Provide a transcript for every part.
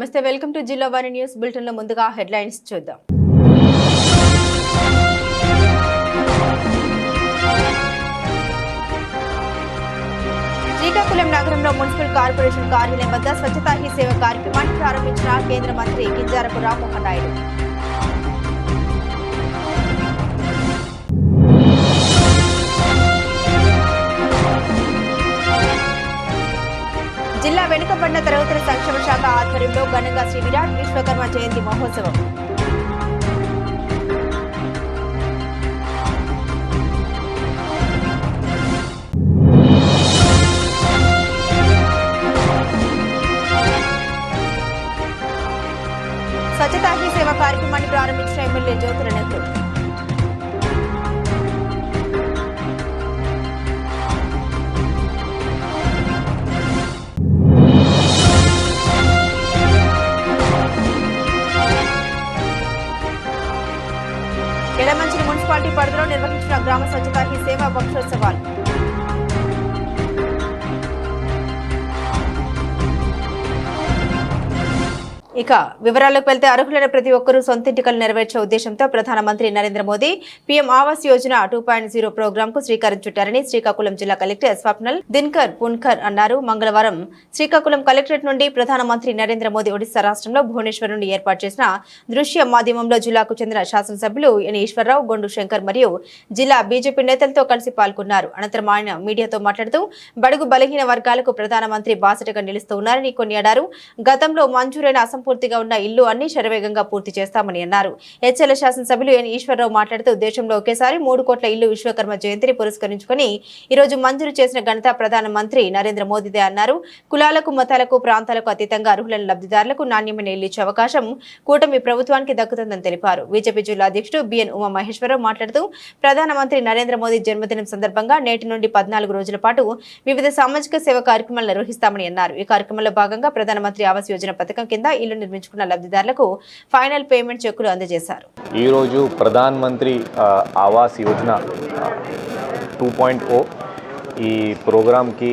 నమస్తే, welcome to జిల్లా వారి న్యూస్ బులెటిన్ లో ముందుగా హెడ్లైన్స్ చూద్దాం. శ్రీకాకుళం నగరంలో మున్సిపల్ కార్పొరేషన్ కార్యాలయం వద్ద స్వచ్ఛతా హీ సేవ కార్యక్రమాన్ని ప్రారంభించిన కేంద్ర మంత్రి కింజారపు రామ్మోహన్ నాయుడు. జిల్లా వెనుకబడిన తరగతుల సంక్షేమ శాఖ ఆధ్వర్యంలో ఘనంగా శ్రీ విరాట్ విశ్వకర్మ జయంతి మహోత్సవం. స్వచ్ఛతా హీ సేవ కార్యక్రమాన్ని ప్రారంభించిన ఎమ్మెల్యే జ్యోతుల నెహ్రూ. ఎడమంచిలి మున్సిపాలిటీ పరిధిలో నిర్వహించిన గ్రామ స్వచ్ఛతా హీ సేవ పక్షోత్సవాలు. ఇక వివరాల్లోకి వెళ్తే అర్హులైన ప్రతి ఒక్కరూ సొంతింటి కలను నెరవేర్చే ఉద్దేశంతో ప్రధానమంత్రి నరేంద్ర మోదీ పీఎం ఆవాస్ యోజన 2.0 ప్రోగ్రామ్ కు శ్రీకారం చుట్టారని శ్రీకాకుళం జిల్లా కలెక్టర్ స్వప్నల్ దినకర్ పున్కర్ అన్నారు. మంగళవారం శ్రీకాకుళం కలెక్టరేట్ నుండి ప్రధానమంత్రి నరేంద్ర మోదీ ఒడిశా రాష్ట్రంలో భువనేశ్వర్ నుండి ఏర్పాటు చేసిన దృశ్య మాధ్యమంలో జిల్లాకు చెందిన శాసనసభ్యులు ఎన్ ఈశ్వరరావు, గొండు శంకర్ మరియు జిల్లా బీజేపీ నేతలతో కలిసి పాల్గొన్నారు. అనంతరం ఆయన మీడియాతో మాట్లాడుతూ బడుగు బలహీన వర్గాలకు ప్రధానమంత్రి బాసటగా నిలుస్తున్నారని కొనియాడారు. గతంలో మంజూరైన పూర్తిగా ఉన్న ఇల్లు అన్ని శరవేగంగా పూర్తి చేస్తామని అన్నారు. హెచ్ఎల్ శాసనసభ్యులు ఎన్ ఈశ్వరరావు మాట్లాడుతూ దేశంలో ఒకేసారి 3 కోట్ల ఇల్లు విశ్వకర్మ జయంతిని పురస్కరించుకుని ఈరోజు మంజూరు చేసిన ఘనత ప్రధానమంత్రి నరేంద్ర మోదీదే అన్నారు. కులాలకు, మతాలకు, ప్రాంతాలకు అతీతంగా అర్హులైన లబ్ధిదారులకు నాణ్యమైన ఇల్లు ఇచ్చే అవకాశం కూటమి ప్రభుత్వానికి దక్కుతుందని తెలిపారు. బీజేపీ జిల్లా అధ్యక్షుడు బిఎన్ ఉమామహేశ్వరరావు మాట్లాడుతూ ప్రధానమంత్రి నరేంద్ర మోదీ జన్మదినం సందర్భంగా నేటి నుండి 14 రోజుల పాటు వివిధ సామాజిక సేవ కార్యక్రమాలు నిర్వహిస్తామని అన్నారు. ఈ కార్యక్రమంలో భాగంగా ప్రధానమంత్రి ఆవాస్ యోజన పథకం కింద ఇల్లు నిర్మించుకున్న లబ్ధిదారులకు ఫైనల్ పేమెంట్ చెక్కులు అందజేశారు. ఈ రోజు ప్రధాన మంత్రి ఆవాస్ యోజన 2.0 ఈ ప్రోగ్రామ్కి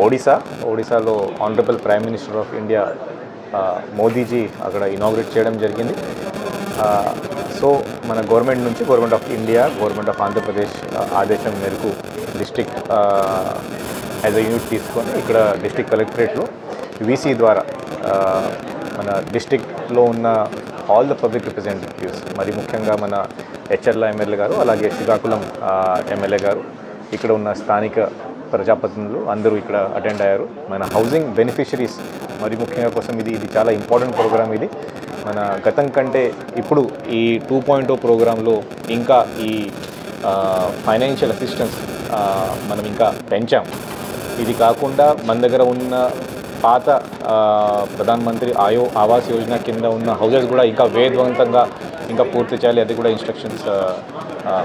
ఒడిశాలో honourable prime minister of India Modiji అక్కడ ఇనాగ్రేట్ చేయడం జరిగింది. సో మన government of India, government of Andhra Pradesh ఆదేశం మేరకు డిస్ట్రిక్ట్ యాజ్ ఎ యూనిట్ తీసుకొని ఇక్కడ డిస్ట్రిక్ట్ కలెక్టరేట్లో వీసీ ద్వారా మన డిస్ట్రిక్ట్లో ఉన్న ఆల్ ద పబ్లిక్ రిప్రజెంటేటివ్స్, మరి ముఖ్యంగా మన హెచ్ఎల్ ఎమ్మెల్యే గారు, అలాగే శ్రీకాకుళం ఎమ్మెల్యే గారు, ఇక్కడ ఉన్న స్థానిక ప్రజాప్రతినిధులు అందరూ ఇక్కడ అటెండ్ అయ్యారు. మన హౌసింగ్ బెనిఫిషరీస్ మరి ముఖ్యంగా కోసం ఇది చాలా ఇంపార్టెంట్ ప్రోగ్రామ్. ఇది మన గతం కంటే ఇప్పుడు ఈ 2.0 ప్రోగ్రాంలో ఇంకా ఈ ఫైనాన్షియల్ అసిస్టెన్స్ మనం ఇంకా పెంచాం. ఇది కాకుండా మన దగ్గర ఉన్న పాత ప్రధానమంత్రి ఆవాస్ యోజన కింద ఉన్న హౌజెస్ కూడా ఇంకా వేగవంతంగా ఇంకా పూర్తి చేయాలి. అది కూడా ఇన్స్ట్రక్షన్స్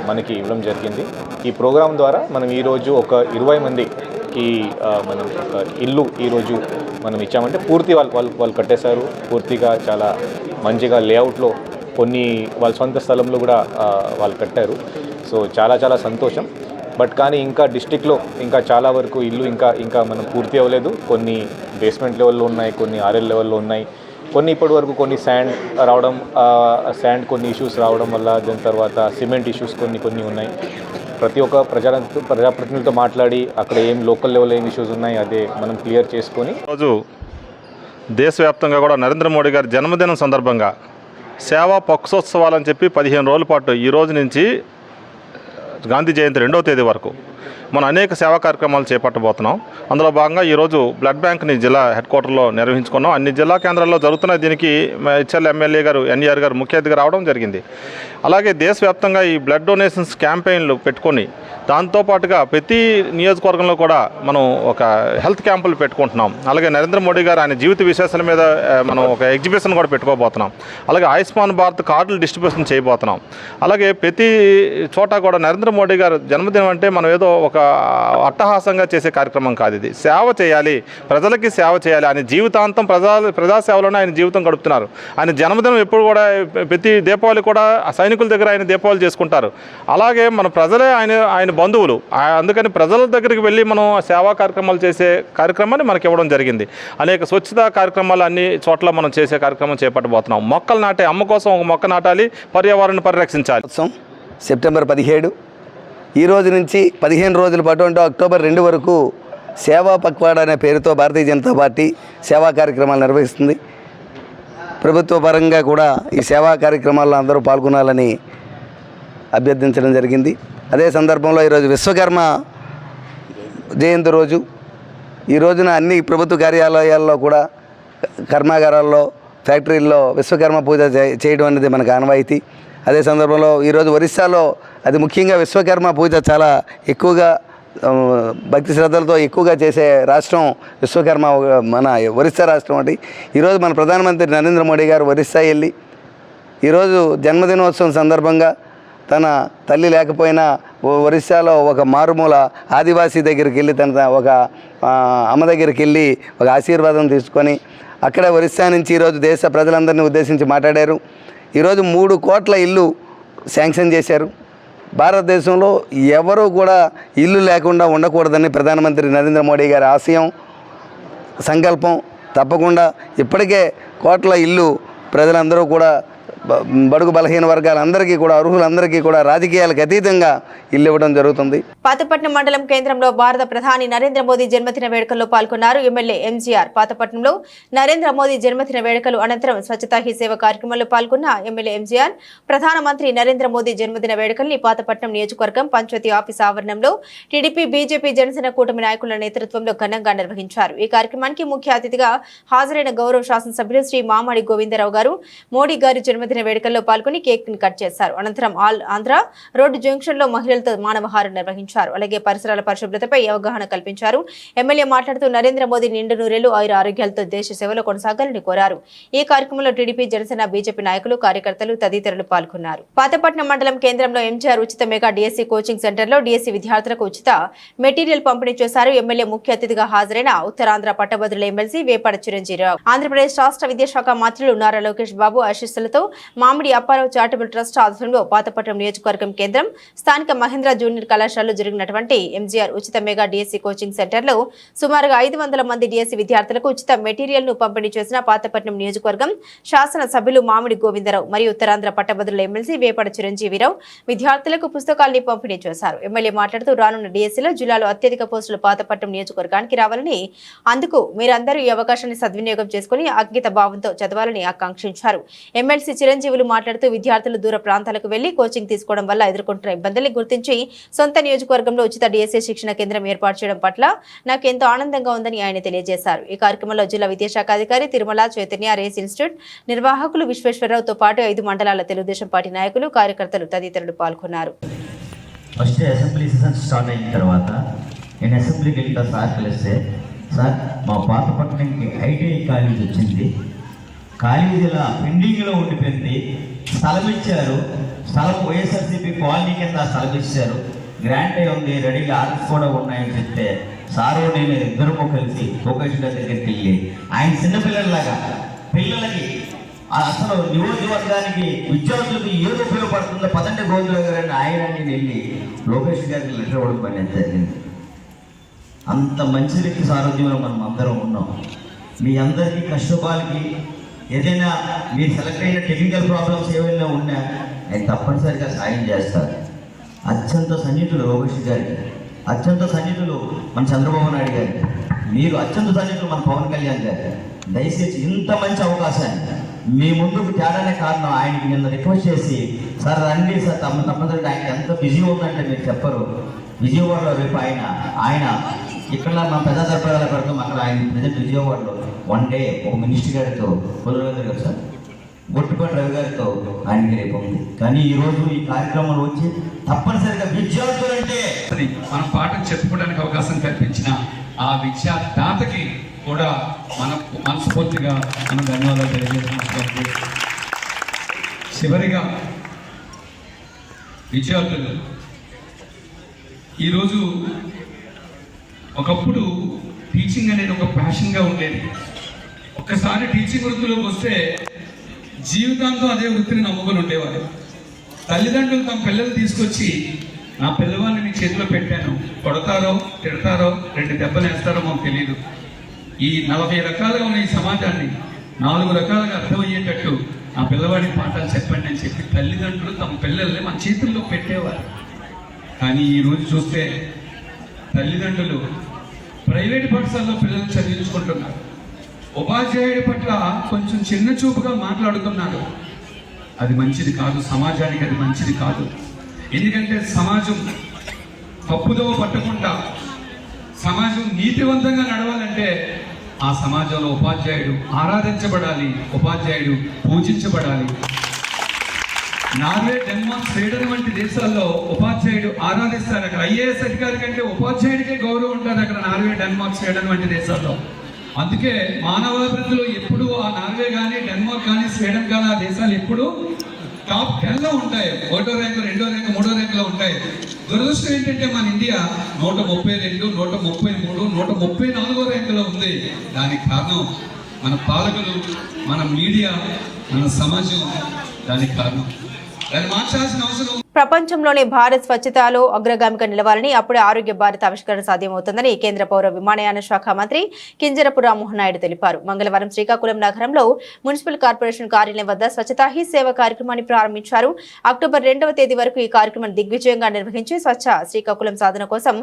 మనకి ఇవ్వడం జరిగింది. ఈ ప్రోగ్రాం ద్వారా మనం ఈరోజు ఒక 20 మందికి మనం ఒక ఇల్లు ఈరోజు మనం ఇచ్చామంటే పూర్తి వాళ్ళు కట్టేశారు. పూర్తిగా చాలా మంచిగా లేఅవుట్లో కొన్ని వాళ్ళ సొంత స్థలంలో కూడా వాళ్ళు కట్టారు. సో చాలా సంతోషం. బట్ కానీ ఇంకా డిస్ట్రిక్ట్లో ఇంకా చాలా వరకు ఇల్లు ఇంకా మనం పూర్తి అవ్వలేదు. కొన్ని బేస్మెంట్ లెవెల్లో ఉన్నాయి, కొన్ని ఆర్ఎల్ లెవెల్లో ఉన్నాయి, కొన్ని ఇప్పటి వరకు కొన్ని శాండ్ కొన్ని ఇష్యూస్ రావడం వల్ల, దాని తర్వాత సిమెంట్ ఇష్యూస్ కొన్ని ఉన్నాయి. ప్రతి ఒక్క ప్రజాప్రతినిధులతో మాట్లాడి అక్కడ లోకల్ లెవెల్ ఏం ఇష్యూస్ ఉన్నాయి అదే మనం క్లియర్ చేసుకొని రోజు దేశవ్యాప్తంగా కూడా నరేంద్ర మోడీ గారి జన్మదినం సందర్భంగా సేవా పక్షోత్సవాలని చెప్పి 15 రోజుల పాటు ఈ రోజు నుంచి గాంధీ జయంతి 2వ తేదీ వరకు మనం అనేక సేవా కార్యక్రమాలు చేపట్టబోతున్నాం. అందులో భాగంగా ఈరోజు బ్లడ్ బ్యాంక్ని జిల్లా హెడ్ క్వార్టర్లో నిర్వహించుకున్నాం. అన్ని జిల్లా కేంద్రాల్లో జరుగుతున్న దీనికి హెచ్ఎల్ ఎమ్మెల్యే గారు ఎన్ఈఆర్ గారు ముఖ్య అతిథిగా రావడం జరిగింది. అలాగే దేశవ్యాప్తంగా ఈ బ్లడ్ డొనేషన్స్ క్యాంపెయిన్లు పెట్టుకొని దాంతోపాటుగా ప్రతి నియోజకవర్గంలో కూడా మనం ఒక హెల్త్ క్యాంపులు పెట్టుకుంటున్నాం. అలాగే నరేంద్ర మోడీ గారు ఆయన జీవిత విశేషాల మీద మనం ఒక ఎగ్జిబిషన్ కూడా పెట్టుకోబోతున్నాం. అలాగే ఆయుష్మాన్ భారత్ కార్డులు డిస్ట్రిబ్యూషన్ చేయబోతున్నాం. అలాగే ప్రతి చోట కూడా నరేంద్ర మోడీ గారు జన్మదినం అంటే మనం ఏదో ఒక అట్టహాసంగా చేసే కార్యక్రమం కాదు. ఇది సేవ చేయాలి, ప్రజలకి సేవ చేయాలి. ఆయన జీవితాంతం ప్రజాసేవలోనే ఆయన జీవితం గడుపుతున్నారు. ఆయన జన్మదినం ఎప్పుడు కూడా ప్రతి దీపావళి కూడా సైనికుల దగ్గర ఆయన దీపావళి చేసుకుంటారు. అలాగే మన ప్రజలే ఆయన బంధువులు. అందుకని ప్రజల దగ్గరికి వెళ్ళి మనం సేవా కార్యక్రమాలు చేసే కార్యక్రమాన్ని మనకి ఇవ్వడం జరిగింది. అనేక స్వచ్ఛతా కార్యక్రమాలు అన్ని చోట్ల మనం చేసే కార్యక్రమం చేపట్టబోతున్నాం. మొక్కలు నాటే, అమ్మ కోసం ఒక మొక్క నాటాలి, పర్యావరణాన్ని పరిరక్షించాలి. సెప్టెంబర్ 17 ఈ రోజు నుంచి 15 రోజుల పాటు అంటే అక్టోబర్ 2 వరకు సేవా పక్వాడా అనే పేరుతో భారతీయ జనతా పార్టీ సేవా కార్యక్రమాలు నిర్వహిస్తుంది. ప్రభుత్వ పరంగా కూడా ఈ సేవా కార్యక్రమాల్లో అందరూ పాల్గొనాలని అభ్యర్థించడం జరిగింది. అదే సందర్భంలో ఈరోజు విశ్వకర్మ జయంతి రోజు. ఈ రోజున అన్ని ప్రభుత్వ కార్యాలయాల్లో కూడా, కర్మాగారాల్లో, ఫ్యాక్టరీల్లో విశ్వకర్మ పూజ చేయడం అనేది మనకు ఆనవాయితీ. అదే సందర్భంలో ఈరోజు ఒరిస్సాలో అది ముఖ్యంగా విశ్వకర్మ పూజ చాలా ఎక్కువగా భక్తి శ్రద్ధలతో ఎక్కువగా చేసే రాష్ట్రం విశ్వకర్మ మన ఒరిస్సా రాష్ట్రం. ఒకటి ఈరోజు మన ప్రధానమంత్రి నరేంద్ర మోడీ గారు ఒరిస్సా వెళ్ళి ఈరోజు జన్మదినోత్సవం సందర్భంగా తన తల్లి లేకపోయినా ఒరిస్సాలో ఒక మారుమూల ఆదివాసీ దగ్గరికి వెళ్ళి తన ఒక అమ్మ దగ్గరికి వెళ్ళి ఒక ఆశీర్వాదం తీసుకొని అక్కడ ఒరిస్సా నుంచి ఈరోజు దేశ ప్రజలందరినీ ఉద్దేశించి మాట్లాడారు. ఈరోజు 3 కోట్ల ఇల్లు శాంక్షన్ చేశారు. భారతదేశంలో ఎవరూ కూడా ఇల్లు లేకుండా ఉండకూడదని ప్రధానమంత్రి నరేంద్ర మోడీ గారి ఆశయం, సంకల్పం. తప్పకుండా ఇప్పటికే కోట్ల ఇల్లు ప్రజలందరూ కూడా బడుగు బలహీన వర్గాలందరికీ కూడా, అర్హులందరికీ కూడా రాజకీయాలకు అతీతంగా ఇల్లు ఇవ్వడం జరుగుతుంది. పాతపట్నం మండలం కేంద్రంలో భారత ప్రధాని నరేంద్ర మోదీ జన్మదిన వేడుకల్లో పాల్గొన్నారు ఎమ్మెల్యే ఎంజీఆర్. పాతపట్నంలో నరేంద్ర మోదీ జన్మదిన వేడుకలు అనంతరం స్వచ్ఛతా హీ సేవ కార్యక్రమంలో పాల్గొన్న ఎమ్మెల్యే ఎంజీఆర్ ప్రధానమంత్రి నరేంద్ర మోదీ జన్మదిన వేడుకల్ని పాతపట్నం నియోజకవర్గం పంచాయతీ ఆఫీస్ ఆవరణంలో టీడీపీ, బీజేపీ, జనసేన కూటమి నాయకుల నేతృత్వంలో ఘనంగా నిర్వహించారు. ఈ కార్యక్రమానికి ముఖ్య అతిథిగా హాజరైన గౌరవ శాసనసభ్యులు శ్రీ మామిడి గోవిందరావు గారు మోడీ గారి జన్మదిన వేడుకల్లో పాల్గొని కేక్ ని కట్ చేశారు. అనంతరం ఆల్ ఆంధ్ర రోడ్డు జంక్షన్ లో మహిళలతో మానవహారం నిర్వహించారు. అలాగే పరిసరాల పరిశుభ్రతపై అవగాహన కల్పించారు. ఎమ్మెల్యే మాట్లాడుతూ నరేంద్ర మోదీ నిండు నూరేళ్లు ఆయుర ఆరోగ్యాలతో దేశ సేవలో కొనసాగాలని కోరారు. ఈ కార్యక్రమంలో టీడీపీ, జనసేన, బీజేపీ నాయకులు, కార్యకర్తలు తదితరులు పాల్గొన్నారు. పాతపట్నం మండలం కేంద్రంలో ఎంజీఆర్ ఉచిత మెగా డిఎస్సీ కోచింగ్ సెంటర్ లో డిఎస్సీ విద్యార్థులకు ఉచిత మెటీరియల్ పంపిణీ చేశారు. ఎమ్మెల్యే ముఖ్య అతిథిగా హాజరైన ఉత్తరాంధ్ర పట్టభద్రుల ఎమ్మెల్సీ వేపాడ చిరంజీరావు, ఆంధ్రప్రదేశ్ రాష్ట్ర విద్యాశాఖ మంత్రులు నారా లోకేష్ బాబు ఆశీస్సులతో మామిడి అప్పారావు చారిటబుల్ ట్రస్ట్ ఆధ్వర్యంలో పాతపట్నం నియోజకవర్గం కేంద్రం స్థానిక మహేంద్ర జూనియర్ కళాశాలలో జరిగినటువంటి ఎంజీఆర్ ఉచిత మెగా డిఎస్సీ కోచింగ్ సెంటర్ లో సుమారుగా 500 మంది డిఎస్సీ విద్యార్థులకు ఉచిత మెటీరియల్ ను పంపిణీ చేసిన పాతపట్నం నియోజకవర్గం శాసన సభ్యులు మామిడి గోవిందరావు మరియు ఉత్తరాంధ్ర పట్టభద్రుల ఎమ్మెల్సీ వేపాడ చిరంజీవిరావు విద్యార్థులకు పుస్తకాల్ని పంపిణీ చేశారు. ఎమ్మెల్యే మాట్లాడుతూ రానున్న డిఎస్సీలో జిల్లాలో అత్యధిక పోస్టులు పాతపట్నం నియోజకవర్గానికి రావాలని, అందుకు మీరందరూ ఈ అవకాశాన్ని సద్వినియోగం చేసుకుని అంకిత భావంతో చదవాలని ఆకాంక్షించారు. ఎమ్మెల్సీ చిరంజీవులు మాట్లాడుతూ విద్యార్థులు దూర ప్రాంతాలకు వెళ్లి కోచింగ్ తీసుకోవడం వల్ల ఎదుర్కొంటున్న ఇబ్బందుల్ని గుర్తించి సొంత నియోజకవర్గంలో ఉచిత డిఎస్సీ శిక్షణ కేంద్రం ఏర్పాటు చేయడం పట్ల నాకు ఎంతో ఆనందంగా ఉందని ఆయన తెలియజేశారు. ఈ కార్యక్రమంలో జిల్లా విద్యాశాఖ అధికారి తిరుమల చైతన్య రేస్ ఇన్స్టిట్యూట్ నిర్వాహకులు విశ్వేశ్వరరావుతో పాటు 5 మండలాల తెలుగుదేశం పార్టీ నాయకులు, కార్యకర్తలు తదితరులు పాల్గొన్నారు. ఫస్ట్ అసెంబ్లీ సెషన్ స్టార్ట్ అయిన తర్వాత నేను అసెంబ్లీకి వెళ్తా సార్ కలిస్తే, సార్ మా పాతపట్నంకి ఐటీఐ కాలేజ్ వచ్చింది, కాలేజీ ఇలా పెండింగ్లో ఉండిపోయింది, స్థలం ఇచ్చారు, స్థలం వైఎస్ఆర్సీపీ కాలనీ కింద స్థలం ఇచ్చారు, గ్రాంట్ అయి ఉంది, రెడీగా ఆర్డర్స్ కూడా ఉన్నాయని చెప్తే సారు నేను ఇద్దరము కలిసి లోకేష్ గారి దగ్గరికి వెళ్ళి ఆయన చిన్నపిల్లల్లాగా పిల్లలకి అసలు నియోజకవర్గానికి విద్యార్థులకు ఏది ఉపయోగపడుతుందో పదండి గోవిందరావు గారు అని ఆయన వెళ్ళి లోకేష్ గారికి లెటర్ ఇవ్వడం పని జరిగింది. అంత మంచి వ్యక్తి సారథ్యంలో మనం అందరం ఉన్నాం. మీ అందరికీ కష్టపాలకి ఏదైనా మీరు సెలెక్ట్ అయిన టెక్నికల్ ప్రాబ్లమ్స్ ఏమైనా ఉన్నా ఆయన తప్పనిసరిగా సాయం చేస్తారు. అత్యంత సన్నిహితులు లోకేష్ గారికి, అత్యంత సన్నిహితులు మన చంద్రబాబు నాయుడు గారికి, మీరు అత్యంత సన్నిహితులు మన పవన్ కళ్యాణ్ గారికి. దయచేసి ఇంత మంచి అవకాశాన్ని మీ ముందుకు తేడానే కారణం ఆయనకి నిన్న రిక్వెస్ట్ చేసి, సార్ రండి సార్ తప్పనిసరిగా ఆయన ఎంత బిజీ ఉందంటే మీరు చెప్పరు. విజయవాడలో రేపు ఆయన ఇక్కడ మా ప్రజా దర్బారాలు పెడతాం, అక్కడ ఆయన ప్రజెంట్ విజయవాడలో 1 డే ఒక మినిస్టర్ గారితో కుదరవేంద్ర గారు సార్ గొట్టుపాటి రవి గారితో ఆయనకి రేపు ఉంది. కానీ ఈరోజు ఈ కార్యక్రమంలో వచ్చి తప్పనిసరిగా విద్యార్థులు అంటే మనం పాఠం చెప్పుకోవడానికి అవకాశం కల్పించిన ఆ విద్యాదాతకి కూడా మనం మనస్ఫూర్తిగా మనం ధన్యవాదాలు తెలియజేస్తున్నాం. చివరిగా విద్యార్థులు ఈరోజు ఒకప్పుడు టీచింగ్ అనేది ఒక ప్యాషన్గా ఉండేది. ఒక్కసారి టీచింగ్ వృత్తిలోకి వస్తే జీవితాంతం అదే వృత్తిని నమ్ముకొని ఉండేవారు. తల్లిదండ్రులు తమ పిల్లలు తీసుకొచ్చి నా పిల్లవాడిని మీ చేతిలో పెట్టాను, కొడతారో తిడతారో 2 దెబ్బలు వేస్తారో మాకు తెలియదు. ఈ 40 రకాలుగా ఉన్న ఈ సమాజాన్ని 4 రకాలుగా అర్థమయ్యేటట్టు నా పిల్లవాడికి పాఠాలు చెప్పండి అని చెప్పి తల్లిదండ్రులు తమ పిల్లల్ని మన చేతుల్లో పెట్టేవారు. కానీ ఈరోజు చూస్తే తల్లిదండ్రులు ప్రైవేట్ పాఠశాలలో పిల్లలు చదివించుకుంటున్నారు. ఉపాధ్యాయుడి పట్ల కొంచెం చిన్న చూపుగా మాట్లాడుతున్నారు. అది మంచిది కాదు, సమాజానికి అది మంచిది కాదు. ఎందుకంటే సమాజం తప్పుదోవ పట్టకుండా సమాజం నీతివంతంగా నడవాలంటే ఆ సమాజంలో ఉపాధ్యాయుడు ఆరాధించబడాలి, ఉపాధ్యాయుడు పూజించబడాలి. నార్వే, డెన్మార్క్, స్వీడన్ వంటి దేశాల్లో ఉపాధ్యాయుడు ఆరాధిస్తారు. అక్కడ ఐఏఎస్ అధికారి కంటే ఉపాధ్యాయుడికే గౌరవం ఉంటుంది అక్కడ నార్వే, డెన్మార్క్, స్వీడన్ వంటి దేశాల్లో. అందుకే మానవాభివృద్ధిలో ఎప్పుడు ఆ నార్వే కానీ, డెన్మార్క్ కానీ, స్వీడన్ కానీ ఆ దేశాలు ఎప్పుడు టాప్ 10లో ఉంటాయి. 1వ ర్యాంకు, 2వ ర్యాంకు, 3వ ర్యాంకులో ఉంటాయి. దురదృష్టం ఏంటంటే మన ఇండియా 132, 133, 134వ ర్యాంకులో ఉంది. దానికి కారణం మన పాలకులు, మన మీడియా, మన సమాజం. దానికి కారణం. దాన్ని మార్చాల్సిన అవసరం. ప్రపంచంలోనే భారత్ స్వచ్ఛతలో అగ్రగామిగా నిలవాలని, అప్పుడే ఆరోగ్య భారత్ ఆవిష్కరణ సాధ్యమవుతుందని కేంద్ర పౌర విమానయాన శాఖ మంత్రి కింజరపు రామ్మోహన్ నాయుడు తెలిపారు. మంగళవారం శ్రీకాకుళం నగరంలో మున్సిపల్ కార్పొరేషన్ కార్యాలయం వద్ద స్వచ్ఛతా హీ సేవ కార్యక్రమాన్ని ప్రారంభించారు. అక్టోబర్ 2వ తేదీ వరకు ఈ కార్యక్రమం దిగ్విజయంగా నిర్వహించి స్వచ్ఛ శ్రీకాకుళం సాధన కోసం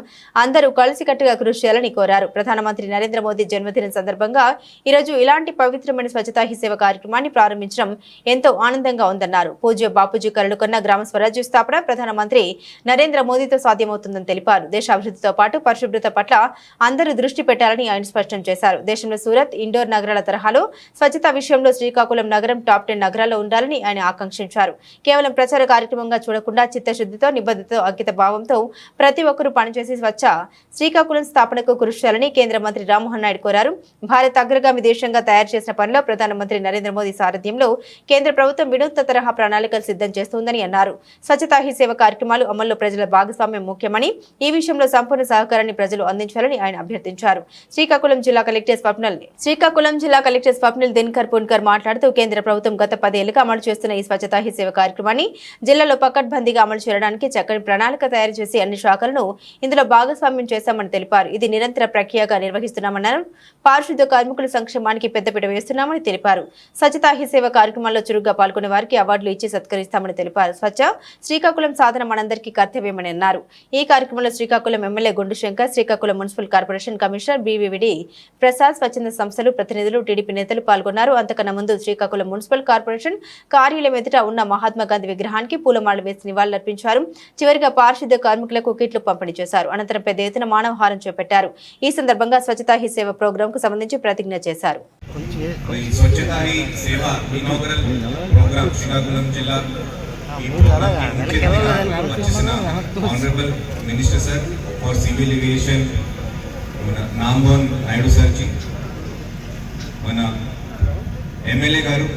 అందరూ కలిసికట్టుగా కృషి చేయాలని కోరారు. ప్రధానమంత్రి నరేంద్ర మోదీ జన్మదినం సందర్భంగా ఈరోజు ఇలాంటి పవిత్రమైన స్వచ్ఛతా హీ సేవ కార్యక్రమాన్ని ప్రారంభించడం ఎంతో ఆనందంగా ఉందన్నారు. పూజ్య బాపూజీ కలలు కన్న గ్రామ స్వరాజ్య స్థాపన ప్రధానమంత్రి నరేంద్ర మోదీతో సాధ్యమవుతుందని తెలిపారు. దేశాభివృద్ధితో పాటు పరిశుభ్రత పట్ల అందరూ దృష్టి పెట్టాలని ఆయన స్పష్టం చేశారు. దేశంలో సూరత్, ఇండోర్ నగరాల తరహాలో స్వచ్ఛత విషయంలో శ్రీకాకుళం నగరం టాప్ 10 నగరాల్లో ఉండాలని ఆయన ఆకాంక్షించారు. కేవలం ప్రచార కార్యక్రమంగా చూడకుండా చిత్తశుద్ధితో, నిబద్ధతతో, అంకిత భావంతో ప్రతి ఒక్కరూ పనిచేసి స్వచ్ఛ శ్రీకాకుళం స్థాపనకు కృషి చేయాలని కేంద్ర మంత్రి రామ్మోహన్ నాయుడు కోరారు. భారత్ అగ్రగామి దేశంగా తయారు చేసిన పనిలో ప్రధానమంత్రి నరేంద్ర మోదీ సారథ్యంలో కేంద్ర ప్రభుత్వం వినూత్న తరహా ప్రణాళికలు సిద్ధం చేస్తోందని అన్నారు. స్వచ్ఛతా హీ సేవ కార్యక్రమాలు అమల్లో ప్రజల భాగస్వామ్యం ముఖ్యమని, ఈ విషయంలో సంపూర్ణ సహకారాన్ని ప్రజలు అందించాలని ఆయన అభ్యర్థించారు. శ్రీకాకుళం జిల్లా కలెక్టర్ స్వప్నిల్ దినకర్ పున్కర్ మాట్లాడుతూ కేంద్ర ప్రభుత్వం గత 10 ఏళ్లుగా అమలు చేస్తున్న ఈ స్వచ్ఛతా హీ సేవ కార్యక్రమాన్ని జిల్లాలో పకడ్బందీగా అమలు చేయడానికి చక్కని ప్రణాళిక తయారు చేసి అన్ని శాఖలను ఇందులో భాగస్వామ్యం చేశామని తెలిపారు. ఇది నిరంతర ప్రక్రియగా నిర్వహిస్తున్నామన్నారు. పారిశుద్ధ్య కార్మికుల సంక్షేమానికి పెద్దపీట వేస్తున్నామని తెలిపారు. స్వచ్ఛతా హీ సేవ కార్యక్రమాల్లో చురుగ్గా పాల్గొనే వారికి అవార్డులు ఇచ్చి సత్కరిస్తామని తెలిపారు. స్వచ్ఛ శ్రీకాకుళం సాధన మనందరికీ కర్తవ్యమని అన్నారు. ఈ కార్యక్రమంలో Srikakulam MLA Gundu Shankar, Srikakulam municipal corporation commissioner B V V D Prasad, స్వచ్ఛంద సంస్థలు ప్రతినిధులు, టీడీపీ నేతలు పాల్గొన్నారు. అంతకన్నా ముందు శ్రీకాకుళం మున్సిపల్ కార్పొరేషన్ కార్యాలయం ఎదుట ఉన్న మహాత్మా గాంధీ విగ్రహానికి పూలమాలలు వేసి నివాళులర్పించారు. చివరిగా పారిశుద్ధ్య కార్మికులకు కిట్లు పంపిణీ చేశారు. అనంతరం పెద్ద ఎత్తున మానవహారం చేపట్టారు. ఈ సందర్భంగా స్వచ్ఛతా హీ సేవ ప్రోగ్రాం కు సంబంధించి ప్రతిజ్ఞ చేశారు. స్వచ్ఛతా హీ సేవ ఇనాగరల్ ప్రోగ్రామ్ శ్రీకాకుళం జిల్లా ఈ ప్రోగ్రామ్ ముఖ్య అతిథిగా వచ్చేసిన honourable minister sir for civil aviation మన నాంబోన్ నాయుడు సార్కి, మన ఎమ్మెల్యే గారు,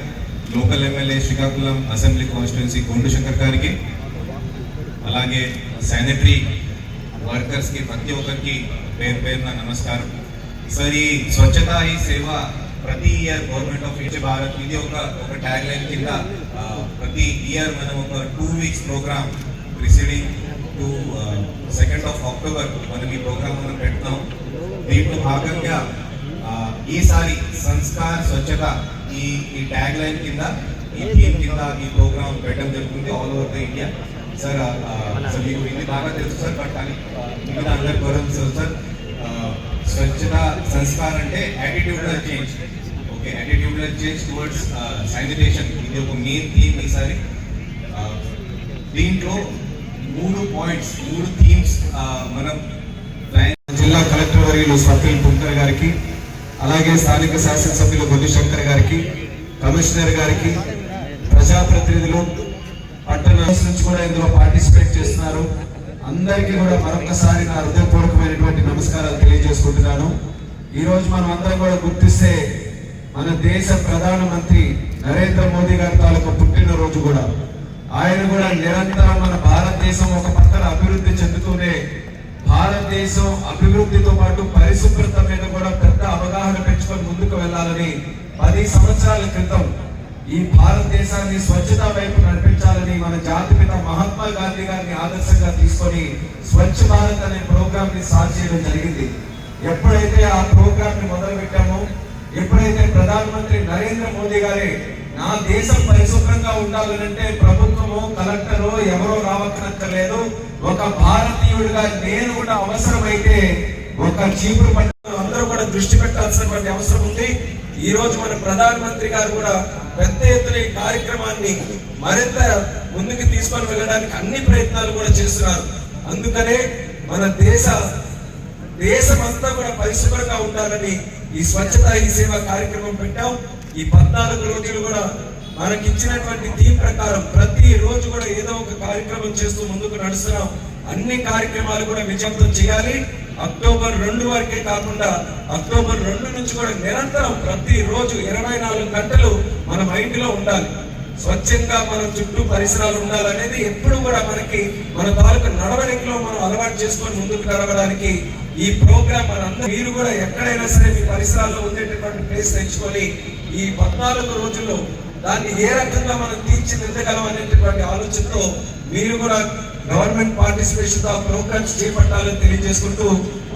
local MLA Srikakulam assembly constituency గుండు శంకర్ గారికి, అలాగే శానిటరీ వర్కర్స్కి ప్రతి ఒక్కరికి పేరు పేరున నమస్కారం. సార్ ఈ స్వచ్ఛతా హీ సేవ ప్రతి year government of India Bharat ఇది ఒక ట్యాగ్ లైన్ కింద ప్రతి ఇయర్ మనం ఒక 2 weeks programme preceding to 2nd of October మనం ఈ ప్రోగ్రామ్ మనం పెడతాం. దీంట్లో భాగంగా ఈసారి సంస్కార్ స్వచ్ఛత ఈ ట్యాగ్ లైన్ కింద ఈ థీమ్ కింద ఈ ప్రోగ్రామ్ పెట్టడం జరుగుతుంది all over the India. Sir మీకు ఇది బాగా తెలుసు సార్, బట్ కానీ మిగతా అందరు గౌరవం సార్. స్వచ్ఛత సంస్కార్ అంటే attitudinal change. Okay, attitudinal change towards sanitation ఇది ఒక మెయిన్ థీమ్ ఈసారి. దీంట్లో 3 పాయింట్స్ 3 థీమ్స్ మనం జిల్లా కలెక్టర్ వర్యులు స్వప్నిల్ పున్కర్ గారికి, అలాగే స్థానిక శాసనసభ్యులు గుండు శంకర్ గారికి, కమిషనర్ గారికి, ప్రజాప్రతినిధులు, పట్టణ నుంచి కూడా ఇందులో పార్టిసిపేట్ చేస్తున్నారు. అందరికీ కూడా మరొకసారి నా హృదయపూర్వకమైనటువంటి నమస్కారాలు తెలియజేసుకుంటున్నాను. ఈరోజు మనం అందరం కూడా గుర్తిస్తే మన దేశ ప్రధానమంత్రి నరేంద్ర మోదీ గారి తాలూకు పుట్టినరోజు కూడా. ఆయన కూడా నిరంతరం మన భారతదేశం ఒక పక్కన అభివృద్ధి చెందుతూనే భారతదేశం అభివృద్ధితో పాటు పరిశుభ్రత మీద కూడా పెద్ద అవగాహన పెంచుకొని ముందుకు వెళ్ళాలని 10 సంవత్సరాల క్రితం ఈ భారతదేశాన్ని స్వచ్ఛత వైపు నడిపించాలని మన జాతిపిత మహాత్మా గాంధీ గారిని ఆదర్శంగా తీసుకొని స్వచ్ఛ భారత్ అనే ప్రోగ్రామ్ ని స్టార్ట్ చేయడం జరిగింది. ఎప్పుడైతే ఆ ప్రోగ్రామ్ ని మొదలు పెట్టామో, ఎప్పుడైతే ప్రధానమంత్రి నరేంద్ర మోదీ గారే నా దేశం పరిశుభ్రంగా ఉండాలంటే ప్రభుత్వము, కలెక్టరు ఎవరో రావక్కర్లేదు, ఒక భారతీయుడిగా నేను కూడా అవసరమైతే ఒక చీపురు పట్టు అందరూ కూడా దృష్టి పెట్టాల్సినటువంటి అవసరం ఉంది. ఈ రోజు మన ప్రధానమంత్రి గారు కూడా పెద్ద ఎత్తున ఈ కార్యక్రమాన్ని మరింత ముందుకు తీసుకొని వెళ్ళడానికి అన్ని ప్రయత్నాలు కూడా చేస్తున్నారు. అందుకనే మన దేశమంతా కూడా పరిశుభ్రంగా ఉండాలని ఈ స్వచ్ఛత ఈ సేవ కార్యక్రమం పెట్టాం. ఈ 14 రోజులు కూడా మనకి ఇచ్చినటువంటి థీమ్ ప్రకారం ప్రతి రోజు కూడా ఏదో ఒక కార్యక్రమం చేస్తూ ముందుకు నడుస్తున్నాం. అన్ని కార్యక్రమాలు కూడా విజయవంతం చేయాలి. అక్టోబర్ 2 వరకే కాకుండా అక్టోబర్ 2 నుంచి కూడా నిరంతరం ప్రతి రోజు 24 గంటలు మన మైండ్ లో ఉండాలి. స్వచ్ఛంగా మన చుట్టూ పరిసరాలు ఉండాలనేది ఎప్పుడు కూడా మనకి మన తాలూకు నడవడికలో మనం అలవాటు చేసుకొని ముందుకు నడవడానికి ఈ ప్రోగ్రామ్ మనందరూ మీరు కూడా ఎక్కడైనా సరే మీ పరిసరాల్లో ఉండేటటువంటి ప్లేస్ తెచ్చుకొని ఈ 14 రోజుల్లో దాన్ని ఏ రకంగా మనం తీర్చిదిద్దగలం అనేటటువంటి ఆలోచనతో మీరు కూడా గవర్నమెంట్ పార్టిసిపేషన్ తో ప్రోగ్రామ్స్ చేపట్టాలని తెలియజేసుకుంటూ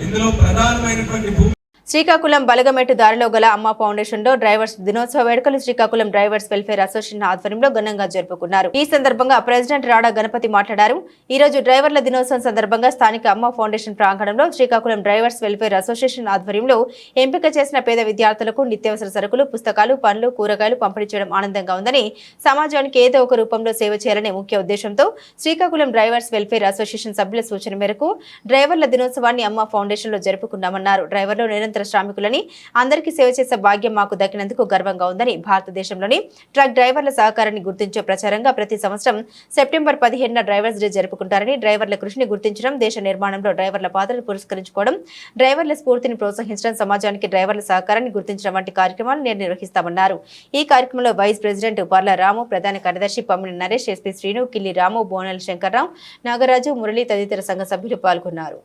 ఇందులో ప్రధానమైనటువంటి శ్రీకాకుళం బలగమెట్టు దారిలో గల అమ్మ ఫౌండేషన్ లో డ్రైవర్స్ దినోత్సవ వేడుకలు శ్రీకాకుళం డ్రైవర్స్ వెల్ఫేర్ అసోసియేషన్ ఆధ్వర్యంలో ఘనంగా జరుపుకున్నారు. ఈ సందర్భంగా ప్రెసిడెంట్ రాడా గణపతి మాట్లాడారు. ఈ రోజు డ్రైవర్ల దినోత్సవం సందర్భంగా స్థానిక అమ్మ ఫౌండేషన్ ప్రాంగణంలో శ్రీకాకుళం డ్రైవర్స్ వెల్ఫేర్ అసోసియేషన్ ఆధ్వర్యంలో ఎంపిక చేసిన పేద విద్యార్థులకు నిత్యావసర సరుకులు, పుస్తకాలు, పండ్లు, కూరగాయలు పంపిణీ చేయడం ఆనందంగా ఉందని, సమాజానికి ఏదో ఒక రూపంలో సేవ చేయాలనే ముఖ్య ఉద్దేశంతో శ్రీకాకుళం డ్రైవర్స్ వెల్ఫేర్ అసోసియేషన్ సభ్యుల సూచన మేరకు డ్రైవర్ల దినోత్సవాన్ని అమ్మ ఫౌండేషన్ లో జరుపుకున్నామన్నారు. డ్రైవర్లు నిరంతర శ్రామికులని అందరికీ సేవ చేసే భాగ్యం మాకు దక్కినందుకు గర్వంగా ఉందని, భారతదేశంలోని ట్రక్ డ్రైవర్ల సహకారాన్ని గుర్తించే ప్రచారంగా ప్రతి సంవత్సరం సెప్టెంబర్ 15న డ్రైవర్స్ డే జరుపుకుంటారని, డ్రైవర్ల కృషిని గుర్తించడం, దేశ నిర్మాణంలో డ్రైవర్ల పాత్రను పురస్కరించుకోవడం, డ్రైవర్ల స్ఫూర్తిని ప్రోత్సహించడం, సమాజానికి డ్రైవర్ల సహకారాన్ని గుర్తించడం వంటి కార్యక్రమాలు నిర్వహిస్తామన్నారు. ఈ కార్యక్రమంలో వైస్ ప్రెసిడెంట్ పర్ల రాము, ప్రధాన కార్యదర్శి పమ్మిడి నరేష్, ఎస్పీ శ్రీను, కిల్లి రాము, బోనల్ శంకర్రావు, నాగరాజు, మురళి తదితర సంఘ సభ్యులు పాల్గొన్నారు.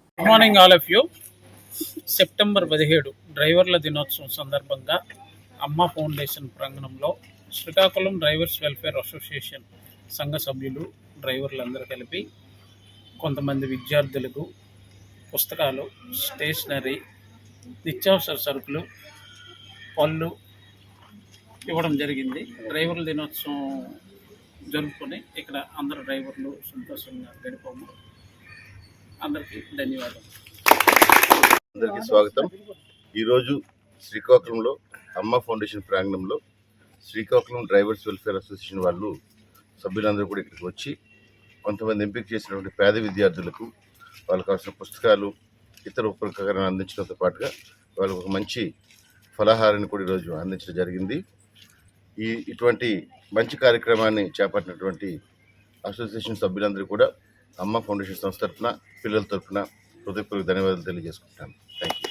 సెప్టెంబర్ 17 డ్రైవర్ల దినోత్సవం సందర్భంగా అమ్మ ఫౌండేషన్ ప్రాంగణంలో శ్రీకాకుళం డ్రైవర్స్ వెల్ఫేర్ అసోసియేషన్ సంఘ సభ్యులు, డ్రైవర్లందరూ కలిపి కొంతమంది విద్యార్థులకు పుస్తకాలు, స్టేషనరీ, నిత్యావసర సరుకులు, పళ్ళు ఇవ్వడం జరిగింది. డ్రైవర్ల దినోత్సవం జరుపుకొని ఇక్కడ అందరు డ్రైవర్లు సంతోషంగా గడిపాము. అందరికీ ధన్యవాదాలు. అందరికీ స్వాగతం. ఈరోజు శ్రీకాకుళంలో అమ్మ ఫౌండేషన్ ప్రాంగణంలో శ్రీకాకుళం డ్రైవర్స్ వెల్ఫేర్ అసోసియేషన్ వాళ్ళు సభ్యులందరూ కూడా ఇక్కడికి వచ్చి కొంతమంది ఎంపిక చేసినటువంటి పేద విద్యార్థులకు వాళ్ళకు కావాల్సిన పుస్తకాలు, ఇతర ఉపకరణాలు అందించడంతో పాటుగా వాళ్ళకు ఒక మంచి ఫలాహారాన్ని కూడా ఈరోజు అందించడం జరిగింది. ఇటువంటి మంచి కార్యక్రమాన్ని చేపట్టినటువంటి అసోసియేషన్ సభ్యులందరూ కూడా అమ్మ ఫౌండేషన్ సంస్థ తరఫున, పిల్లల తరఫున హృదయపూర్వక ధన్యవాదాలు తెలియజేసుకుంటాను. Thank you.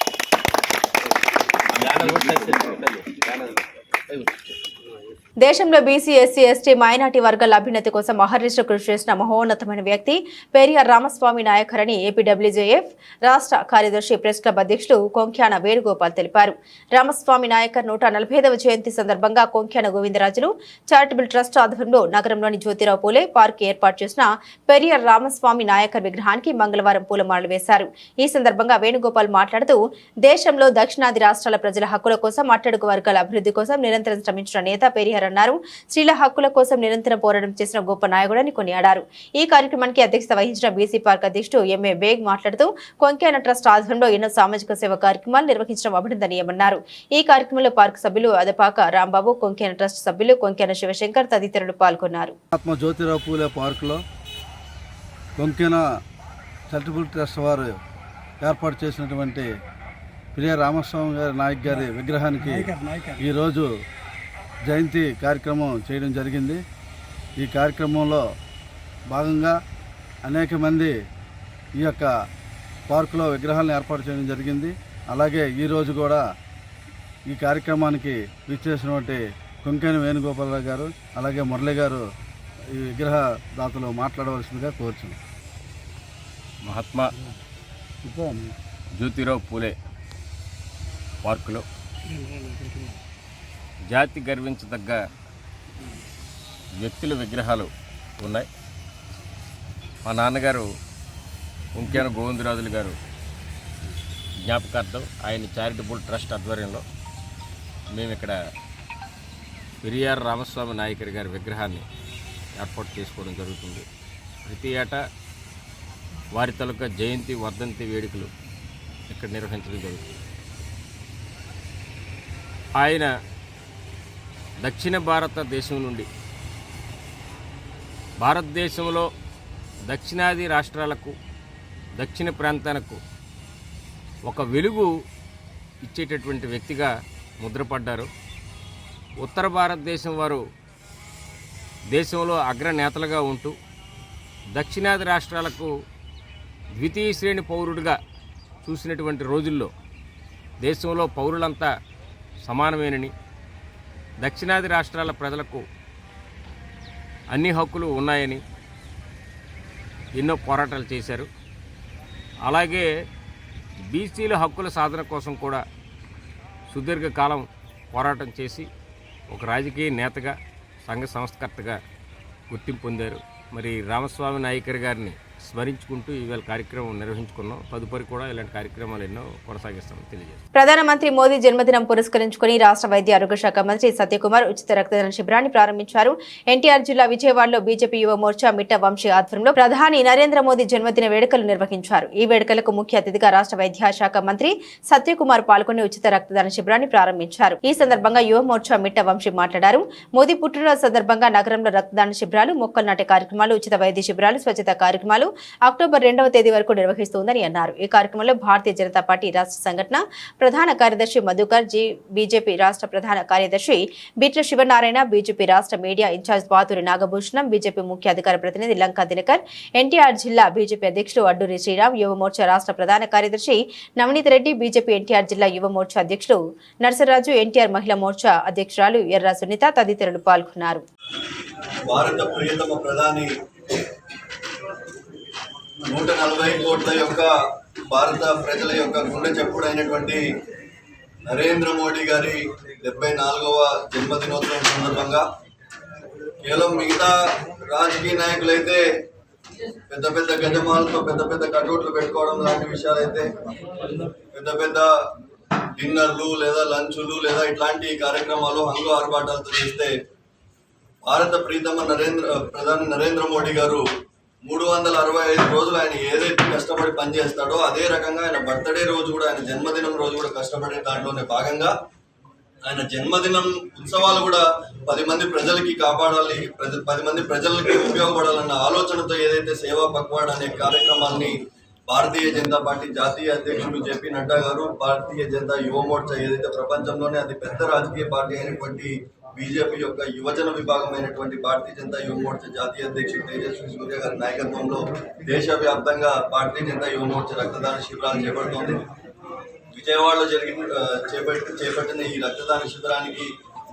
దేశంలో బీసీ, ఎస్సీ, ఎస్టీ, మైనార్టీ వర్గాల అభ్యున్నతి కోసం అహర్నిశలు కృషి చేసిన మహోన్నతమైన వ్యక్తి పెరియార్ రామస్వామి నాయకర్ అని ఏపీడబ్ల్యూజేఎఫ్ రాష్ట్ర కార్యదర్శి ప్రెస్ క్లబ్ అధ్యక్షుడు కొంక్యాన వేణుగోపాల్ తెలిపారు. రామస్వామి నాయకర్ 145వ జయంతి సందర్భంగా కొంక్యాన గోవిందరాజులు చారిటబుల్ ట్రస్ట్ ఆధ్వర్యంలో నగరంలోని జ్యోతిరావు పూలే పార్క్ ఏర్పాటు చేసిన పెరియార్ రామస్వామి నాయకర్ విగ్రహానికి మంగళవారం పూలమాలలు వేశారు. ఈ సందర్భంగా వేణుగోపాల్ మాట్లాడుతూ దేశంలో దక్షిణాది రాష్ట్రాల ప్రజల హక్కుల కోసం, అట్టడుగు వర్గాల అభివృద్ధి కోసం నిరంతరం శ్రమించిన నేత పెరియార్ అన్నారు. స్త్రీల హక్కుల కోసం నిరంతరం పోరాటం చేసిన గొప్ప నాయకుడని కొనియాడారు. ఈ కార్యక్రమానికి అధ్యక్షత వహించిన బీసీ పార్క్ అధ్యక్షుడు ఎంఏ బేగ్ మాట్లాడుతూ కొంక్యాన ట్రస్ట్ ఆధ్వర్యంలో ఎన్నో సామాజిక సేవ కార్యక్రమాలు నిర్వహించడం అభినందనీయమన్నారు. ఈ కార్యక్రమంలో పార్క్ సభ్యులు అదపాక రాంబాబు, కొంక్యాన ట్రస్ట్ సభ్యులు కొంక్యాన శివశంకర్ తదితరులు పాల్గొన్నారు. జ్యోతిరావు పూలే పార్కులో కొంక్యాన చారిటబుల్ ట్రస్ట్ వారు ఏర్పాటు చేసినటువంటి పెరియార్ రామస్వామి గారి నాయక్ గారి విగ్రహానికి ఈరోజు జయంతి కార్యక్రమం చేయడం జరిగింది. ఈ కార్యక్రమంలో భాగంగా అనేక మంది ఈ యొక్క పార్కులో విగ్రహాలను ఏర్పాటు చేయడం జరిగింది. అలాగే ఈరోజు కూడా ఈ కార్యక్రమానికి విచ్చేసినటువంటి కొంక్యాన వేణుగోపాలరావు గారు, అలాగే మురళి గారు ఈ విగ్రహ దాతలు మాట్లాడవలసిందిగా కోరుచున్నాం. మహాత్మా జ్యోతిరావు పూలే పార్కులో జాతి గర్వించదగ్గ వ్యక్తుల విగ్రహాలు ఉన్నాయి. మా నాన్నగారు ఉంకేన గోవిందరాజులు గారు జ్ఞాపకార్థం ఆయన చారిటబుల్ ట్రస్ట్ ఆధ్వర్యంలో మేము ఇక్కడ పెరియార్ రామస్వామి నాయకర్ గారి విగ్రహాన్ని ఏర్పాటు చేసుకోవడం జరుగుతుంది. ప్రతి ఏటా వారి తాలూకా జయంతి వర్ధంతి వేడుకలు ఇక్కడ నిర్వహించడం జరుగుతుంది. ఆయన దక్షిణ భారతదేశం నుండి భారతదేశంలో దక్షిణాది రాష్ట్రాలకు దక్షిణ ప్రాంతాలకు ఒక వెలుగు ఇచ్చేటటువంటి వ్యక్తిగా ముద్రపడ్డారు. ఉత్తర భారతదేశం వారు దేశంలో అగ్రనేతలుగా ఉంటూ దక్షిణాది రాష్ట్రాలకు ద్వితీయ శ్రేణి పౌరుడిగా చూసినటువంటి రోజుల్లో దేశంలో పౌరులంతా సమానమేనని, దక్షిణాది రాష్ట్రాల ప్రజలకు అన్ని హక్కులు ఉన్నాయని ఎన్నో పోరాటాలు చేశారు. అలాగే బీసీల హక్కుల సాధన కోసం కూడా సుదీర్ఘకాలం పోరాటం చేసి ఒక రాజకీయ నేతగా సంఘ సంస్కర్తగా గుర్తింపు పొందారు. మరి రామస్వామి నాయకర్ గారిని స్మరించుకుంటూ ఈవేళ కార్యక్రమం నిర్వహించుకున్నాం. తదుపరి కూడా ఇలాంటి కార్యక్రమాలు ఎన్నో కొనసాగిస్తామని తెలియజేస్తాం. ప్రధానమంత్రి మోదీ జన్మదినం పురస్కరించుకుని రాష్ట్ర వైద్య ఆరోగ్య శాఖ మంత్రి సత్యకుమార్ ఉచిత రక్తదాన శిబిరాన్ని ప్రారంభించారు. ఎన్టీఆర్ జిల్లా విజయవాడలో బీజేపీ యువ మోర్చా మిట్ట వంశీ ఆధ్వర్యంలో ప్రధాని నరేంద్ర మోదీ జన్మదిన వేడుకలు నిర్వహించారు. ఈ వేడుకలకు ముఖ్య అతిథిగా రాష్ట్ర వైద్య శాఖ మంత్రి సత్యకుమార్ పాల్గొని ఉచిత రక్తదాన శిబిరాన్ని ప్రారంభించారు. ఈ సందర్భంగా యువ మోర్చా మిట్ట వంశీ మాట్లాడారు. మోదీ పుట్టినరోజు సందర్భంగా నగరంలో రక్తదాన శిబిరాలు, మొక్కలు నాటే కార్యక్రమాలు, ఉచిత వైద్య శిబిరాలు, స్వచ్ఛత కార్యక్రమాలు అక్టోబర్ 2వ తేదీ వరకు నిర్వహిస్తోందని అన్నారు. ఈ కార్యక్రమంలో భారతీయ జనతా పార్టీ రాష్ట్ర సంఘటన ప్రధాన కార్యదర్శి మధుకర్, బీజేపీ రాష్ట్ర ప్రధాన కార్యదర్శి బిట్ల శివనారాయణ, బీజేపీ రాష్ట్ర మీడియా ఇన్ఛార్జ్ బాతూరి నాగభూషణం, బీజేపీ ముఖ్య అధికార ప్రతినిధి లంకా దినకర్, ఎన్టీఆర్ జిల్లా బీజేపీ అధ్యక్షుడు అడ్డూరి శ్రీరామ్, యువ మోర్చా రాష్ట్ర ప్రధాన కార్యదర్శి నవనీత్ రెడ్డి, బీజేపీ ఎన్టీఆర్ జిల్లా యువ మోర్చా అధ్యక్షుడు నర్సరాజు, ఎన్టీఆర్ మహిళా మోర్చా అధ్యక్షురాలు ఎర్ర సునీత తదితరులు పాల్గొన్నారు. భారత ప్రియతమ ప్రధాని 140 కోట్ల యొక్క భారత ప్రజల యొక్క గుండె చప్పుడైనటువంటి నరేంద్ర మోడీ గారి 74వ జన్మదినోత్సవం సందర్భంగా కేవలం మిగతా రాజకీయ నాయకులైతే పెద్ద పెద్ద గజమాలతో పెద్ద పెద్ద కటౌట్లు పెట్టుకోవడం లాంటి విషయాలైతే పెద్ద పెద్ద డిన్నర్లు లేదా లంచులు లేదా ఇట్లాంటి కార్యక్రమాలు హంగు ఆర్భాటాలతో చేస్తే భారత ప్రీతమ ప్రధాని నరేంద్ర మోడీ గారు 365 రోజులు ఆయన ఏదైతే కష్టపడి పనిచేస్తాడో అదే రకంగా ఆయన బర్త్డే రోజు కూడా, ఆయన జన్మదినం రోజు కూడా కష్టపడే దాంట్లోనే భాగంగా ఆయన జన్మదినం ఉత్సవాలు కూడా 10 మంది ప్రజలకి కాపాడాలి, 10 మంది ప్రజలకి ఉపయోగపడాలన్న ఆలోచనతో ఏదైతే సేవా పక్వాడ్ అనే కార్యక్రమాన్ని భారతీయ జనతా పార్టీ జాతీయ అధ్యక్షుడు జేపీ నడ్డా గారు, భారతీయ జనతా యువ మోర్చా ఏదైతే ప్రపంచంలోనే అతి పెద్ద రాజకీయ పార్టీ అయినటువంటి బీజేపీ యొక్క యువజన విభాగమైనటువంటి భారతీయ జనతా యువ మోర్చా జాతీయ అధ్యక్షుడు తేజస్వి సూర్య గారి నాయకత్వంలో దేశవ్యాప్తంగా భారతీయ జనతా యువ మోర్చా రక్తదాన శిబిరాలు చేపడుతోంది. విజయవాడలో చేపట్టిన ఈ రక్తదాన శిబిరానికి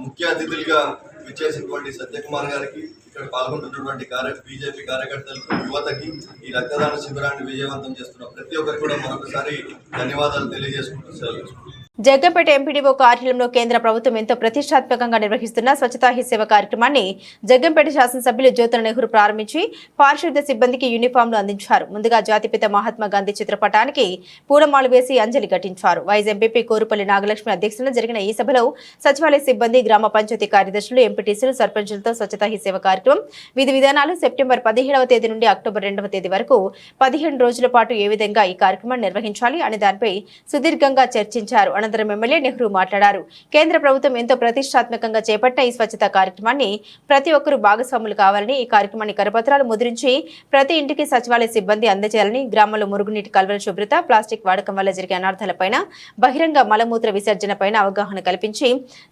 ముఖ్య అతిథులుగా విచ్చేసినటువంటి సత్యకుమార్ గారికి, ఇక్కడ పాల్గొంటున్నటువంటి బీజేపీ కార్యకర్తలకు, యువతకి ఈ రక్తదాన శిబిరాన్ని విజయవంతం చేస్తున్న ప్రతి ఒక్కరికి కూడా మరొకసారి ధన్యవాదాలు తెలియజేసుకుంటూ సెలవు. జగ్గంపేట ఎంపీడీఓ కార్యాలయంలో కేంద్ర ప్రభుత్వం ఎంతో ప్రతిష్టాత్మకంగా నిర్వహిస్తున్న స్వచ్ఛతా హీ సేవ కార్యక్రమాన్ని జగ్గంపేట శాసనసభ్యులు జ్యోతుల నెహ్రూ ప్రారంభించి పారిశుద్ధ్య సిబ్బందికి యూనిఫామ్లు అందించారు. ముందుగా జాతిపిత మహాత్మా గాంధీ చిత్రపటానికి పూలమాలు వేసి అంజలి ఘటించారు. వైస్ ఎంపీపీ కోరుపల్లి నాగలక్ష్మి అధ్యక్షతన జరిగిన ఈ సభలో సచివాలయ సిబ్బంది, గ్రామ పంచాయతీ కార్యదర్శులు, ఎంపీటీసీలు, సర్పంచులతో స్వచ్ఛతా హీ సేవ కార్యక్రమం విధి విధానాలు సెప్టెంబర్ 17వ తేదీ నుండి అక్టోబర్ 2వ తేదీ వరకు 15 రోజుల పాటు ఏ విధంగా ఈ కార్యక్రమాన్ని నిర్వహించాలి అనే దానిపై సుదీర్ఘంగా చర్చించారు. అనంతరం ఎమ్మెల్యే నెహ్రూ మాట్లాడారు. కేంద్ర ప్రభుత్వం ఎంతో ప్రతిష్టాత్మకంగా చేపట్టిన ఈ స్వచ్ఛతా కార్యక్రమాన్ని ప్రతి ఒక్కరూ భాగస్వాములు కావాలని, ఈ కార్యక్రమాన్ని కరపత్రాలు ముద్రించి ప్రతి ఇంటికి సచివాలయ సిబ్బంది అందజేయాలని, గ్రామంలో మురుగునీటి కాల్వల శుభ్రత, ప్లాస్టిక్ వాడకం వల్ల జరిగే అనర్థాలపైన, బహిరంగ మలమూత్ర విసర్జనపైన అవగాహన కల్పించి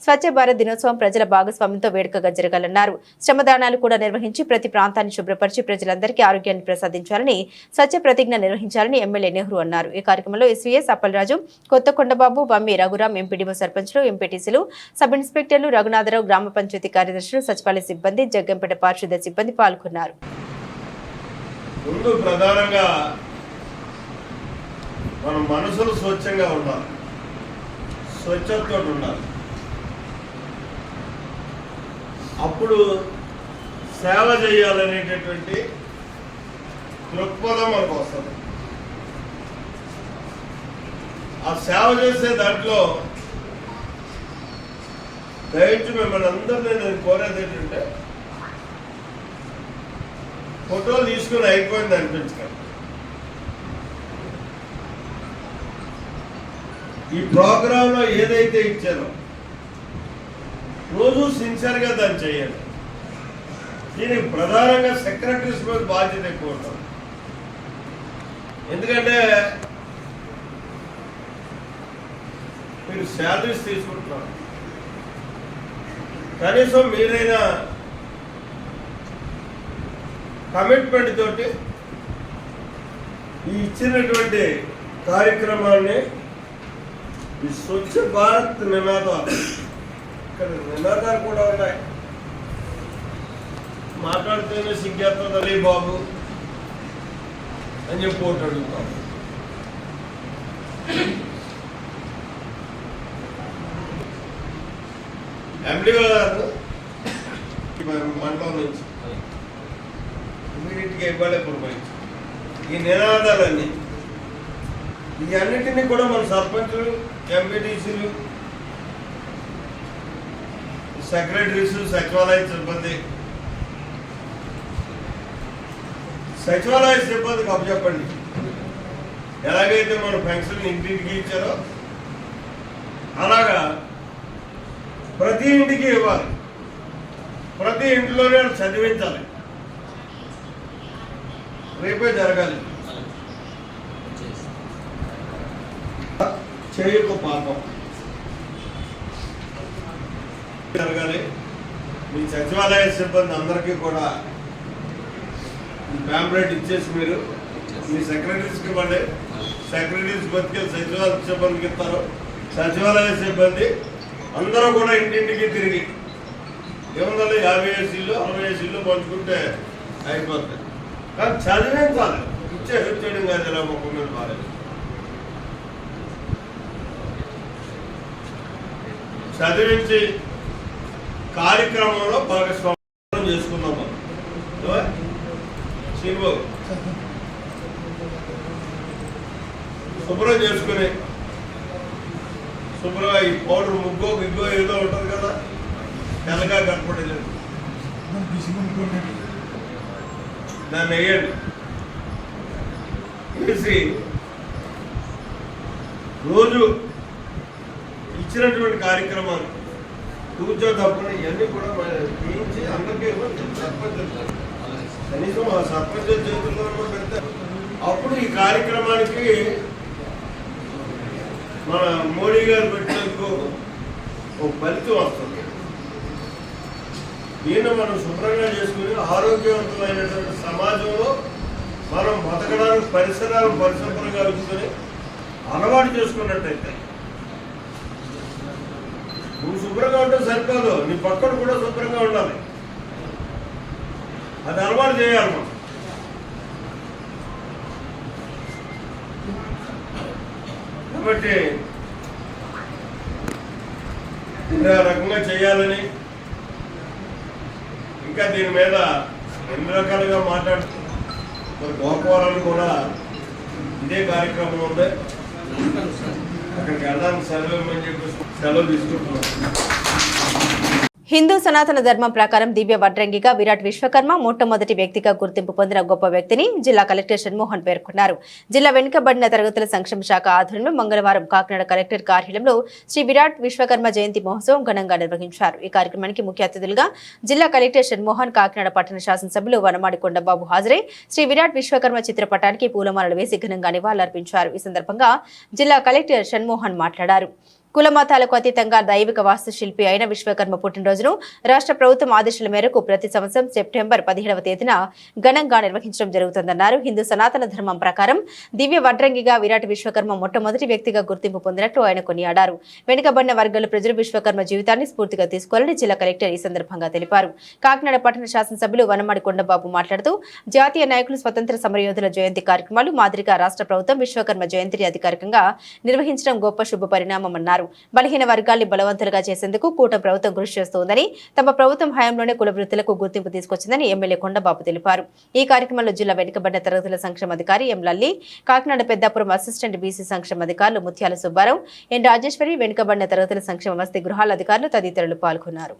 స్వచ్ఛ భారత్ దినోత్సవం ప్రజల భాగస్వామ్యంతో వేడుకగా జరగాలన్నారు. శ్రమదానాలు కూడా నిర్వహించి ప్రతి ప్రాంతాన్ని శుభ్రపరిచి ప్రజలందరికీ ఆరోగ్యాన్ని ప్రసాదించాలని, స్వచ్ఛ ప్రతిజ్ఞ నిర్వహించాలని ఎమ్మెల్యే నెహ్రూ అన్నారు. ఈ కార్యక్రమంలో ఎస్వీఎస్ అప్పలరాజు, కొత్తకొండబాబు, బమ్మి రఘురాం, ఎంపీడీఓ సర్పంచ్లు, ఎంపీటీసీలు, సబ్ ఇన్స్పెక్టర్లు, రఘునాథరావు, గ్రామ పంచాయతీ కార్యదర్శులు, సచివాలయ సిబ్బంది, జగ్గంపేట పారిశుద్ధ్య సిబ్బంది పాల్గొన్నారు. ముందు ప్రధానంగా మన మనసులు స్వచ్ఛంగా ఉండాలి, స్వచ్ఛతతో ఉండాలి. అప్పుడు సేవ చేయాలనేటటువంటి దృక్పథం మనకు వస్తుంది. ఆ సేవ చేసే దాంట్లో దయచేసి మిమ్మల్ని అందరినీ నేను కోరేది ఏంటంటే ఫోటోలు తీసుకుని అయిపోయింది అనిపించకండి. ఈ ప్రోగ్రాంలో ఏదైతే ఇచ్చారో రోజు సిన్సియర్గా దాన్ని చేయండి. దీనికి ప్రధానంగా సెక్రటరీస్ మీద బాధ్యత ఎక్కువ ఉంటుంది. ఎందుకంటే మీరు శాలరీస్ తీసుకుంటున్నారు, కనీసం మీరైనా కమిట్మెంట్ తోటి ఈ ఇచ్చినటువంటి కార్యక్రమాన్ని ఈ స్వచ్ఛ భారత్ నినాదాలు, ఇక్కడ నినాదాలు కూడా ఉన్నాయి. మాట్లాడితేనే సిగ్గేస్తుంది బాబు అని చెప్పి ఒకటి అడుగుతాం. ఎండిఓ గారు మండలం నుంచి ఇమీడియట్గా ఇవ్వాలి పురమాయించి ఈ నినాదాలన్నీ ఈ అన్నిటినీ కూడా మన సర్పంచులు, ఎంపీటీసీలు, సెక్రటరీస్, సచివాలయ సిబ్బంది సచివాలయానికి అప్పచెప్పండి. ఎలాగైతే మన పెన్షన్ ఇంటింటికి ఇచ్చారో అలాగా ప్రతి ఇంటికి ఇవ్వాలి, ప్రతి ఇంట్లోనే చదివించాలి. రేపే జరగాలి. చేయకు పాపం జరగాలి. మీ సచివాలయ సిబ్బంది అందరికీ కూడా ప్యాంప్లెట్ ఇచ్చేసి మీరు మీ సెక్రటరీస్కి ఇవ్వండి. సెక్రటరీస్ బతికి సచివాలయ సిబ్బందికి ఇస్తారు. సచివాలయ సిబ్బంది అందరూ కూడా ఇంటింటికి తిరిగి ఏముందంటే 50 ఏసీలు 60 ఏసీలు పంచుకుంటే అయిపోతుంది. కానీ చదివించాలి. ఇచ్చేయడం కాదు ఇలా మొక్క మీద బాలేదు. చదివించి కార్యక్రమంలో భాగస్వామ్యం చేసుకున్నాం. శుభ్రం చేసుకుని శుభ్రంగా ఈ పౌడర్ ముగ్గో బిగ్గో ఏదో ఉంటుంది కదా, తెల్లగా కనపడలేదు, దాన్ని వేయండి. వేసి రోజు ఇచ్చినటువంటి కార్యక్రమాలు కూర్చో తప్పని ఇవన్నీ కూడా తీయించి అందరికీ సర్పంచ్ కనీసం ఆ సర్పంచ్ చేతుల్లో పెడితే అప్పుడు ఈ కార్యక్రమానికి మన మోడీ గారు పెట్టినందుకు ఒక ఫలితం వస్తుంది. దీన్ని మనం శుభ్రంగా చేసుకుని ఆరోగ్యవంతమైనటువంటి సమాజంలో మనం బతకడానికి పరిసరాలను పరిశుభ్రంగా ఉంచుకొని అలవాటు చేసుకున్నట్టయితే నువ్వు శుభ్రంగా ఉంటే సరిపోదు, నీ పక్కన కూడా శుభ్రంగా ఉండాలి. అది అలవాటు చేయాలి మనం. కాబట్టి ఇలా రకంగా చేయాలని ఇంకా దీని మీద ఎన్ని రకాలుగా మాట్లాడుతూ మరి గోపవరాలు కూడా ఇదే కార్యక్రమం ఉంది. అక్కడికి వెళ్ళడానికి సెలవు ఇవ్వమని చెప్పి సెలవు తీసుకుంటున్నాం. హిందూ సనాతన ధర్మం ప్రకారం దివ్య వడ్రంగిగా విరాట్ విశ్వకర్మ మొట్టమొదటి వ్యక్తిగా గుర్తింపు పొందిన గొప్ప వ్యక్తిని జిల్లా కలెక్టర్ షణ్మోహన్ పేర్కొన్నారు. జిల్లా వెనుకబడిన తరగతుల సంక్షేమ శాఖ ఆధ్వర్యంలో మంగళవారం కాకినాడ కలెక్టర్ కార్యాలయంలో శ్రీ విరాట్ విశ్వకర్మ జయంతి మహోత్సవం ఘనంగా నిర్వహించారు. ఈ కార్యక్రమానికి ముఖ్య అతిథులుగా జిల్లా కలెక్టర్ షణ్మోహన్, కాకినాడ పట్టణ శాసనసభ్యులు వనమాడి కొండబాబు హాజరై శ్రీ విరాట్ విశ్వకర్మ చిత్రపటానికి పూలమాలలు వేసి ఘనంగా నివాళులర్పించారు. ఈ సందర్భంగా జిల్లా కలెక్టర్ షణ్మోహన్ మాట్లాడారు. కుల మతాలకు అతీతంగా దైవిక వాస్తుశిల్పి అయిన విశ్వకర్మ పుట్టినరోజును రాష్ట్ర ప్రభుత్వం ఆదేశాల మేరకు ప్రతి సంవత్సరం సెప్టెంబర్ 17వ తేదీన ఘనంగా నిర్వహించడం జరుగుతుందన్నారు. హిందూ సనాతన ధర్మం ప్రకారం దివ్య వడ్రంగిగా విరాట్ విశ్వకర్మ మొట్టమొదటి వ్యక్తిగా గుర్తింపు పొందినట్లు ఆయన కొనియాడారు. వెనుకబడిన వర్గాల ప్రజలు విశ్వకర్మ జీవితాన్ని స్ఫూర్తిగా తీసుకోవాలని జిల్లా కలెక్టర్ ఈ సందర్భంగా తెలిపారు. కాకినాడ పట్టణ శాసనసభ్యులు వనమాడి కొండబాబు మాట్లాడుతూ జాతీయ నాయకులు స్వతంత్ర సమరయోధుల జయంతి కార్యక్రమాలు మాదిరిగా రాష్ట్ర ప్రభుత్వం విశ్వకర్మ జయంతిని అధికారికంగా నిర్వహించడం గొప్ప శుభ పరిణామమన్నారు. బలహీన వర్గాల్ని బలవంతులుగా చేసేందుకు కూటమి ప్రభుత్వం కృషి చేస్తోందని, తమ ప్రభుత్వం హయాంలోనే కుల వృత్తులకు గుర్తింపు తీసుకొచ్చిందని ఎమ్మెల్యే కొండబాబు తెలిపారు. ఈ కార్యక్రమంలో జిల్లా వెనుకబడిన తరగతుల సంక్షేమ అధికారి ఎం లల్లి, కాకినాడ పెద్దాపురం అసిస్టెంట్ బీసీ సంక్షేమ అధికారులు ముత్యాల సుబ్బారావు, ఎన్ రాజేశ్వరి, వెనుకబడిన తరగతుల సంక్షేమ వసతి గృహాల అధికారులు తదితరులు పాల్గొన్నారు.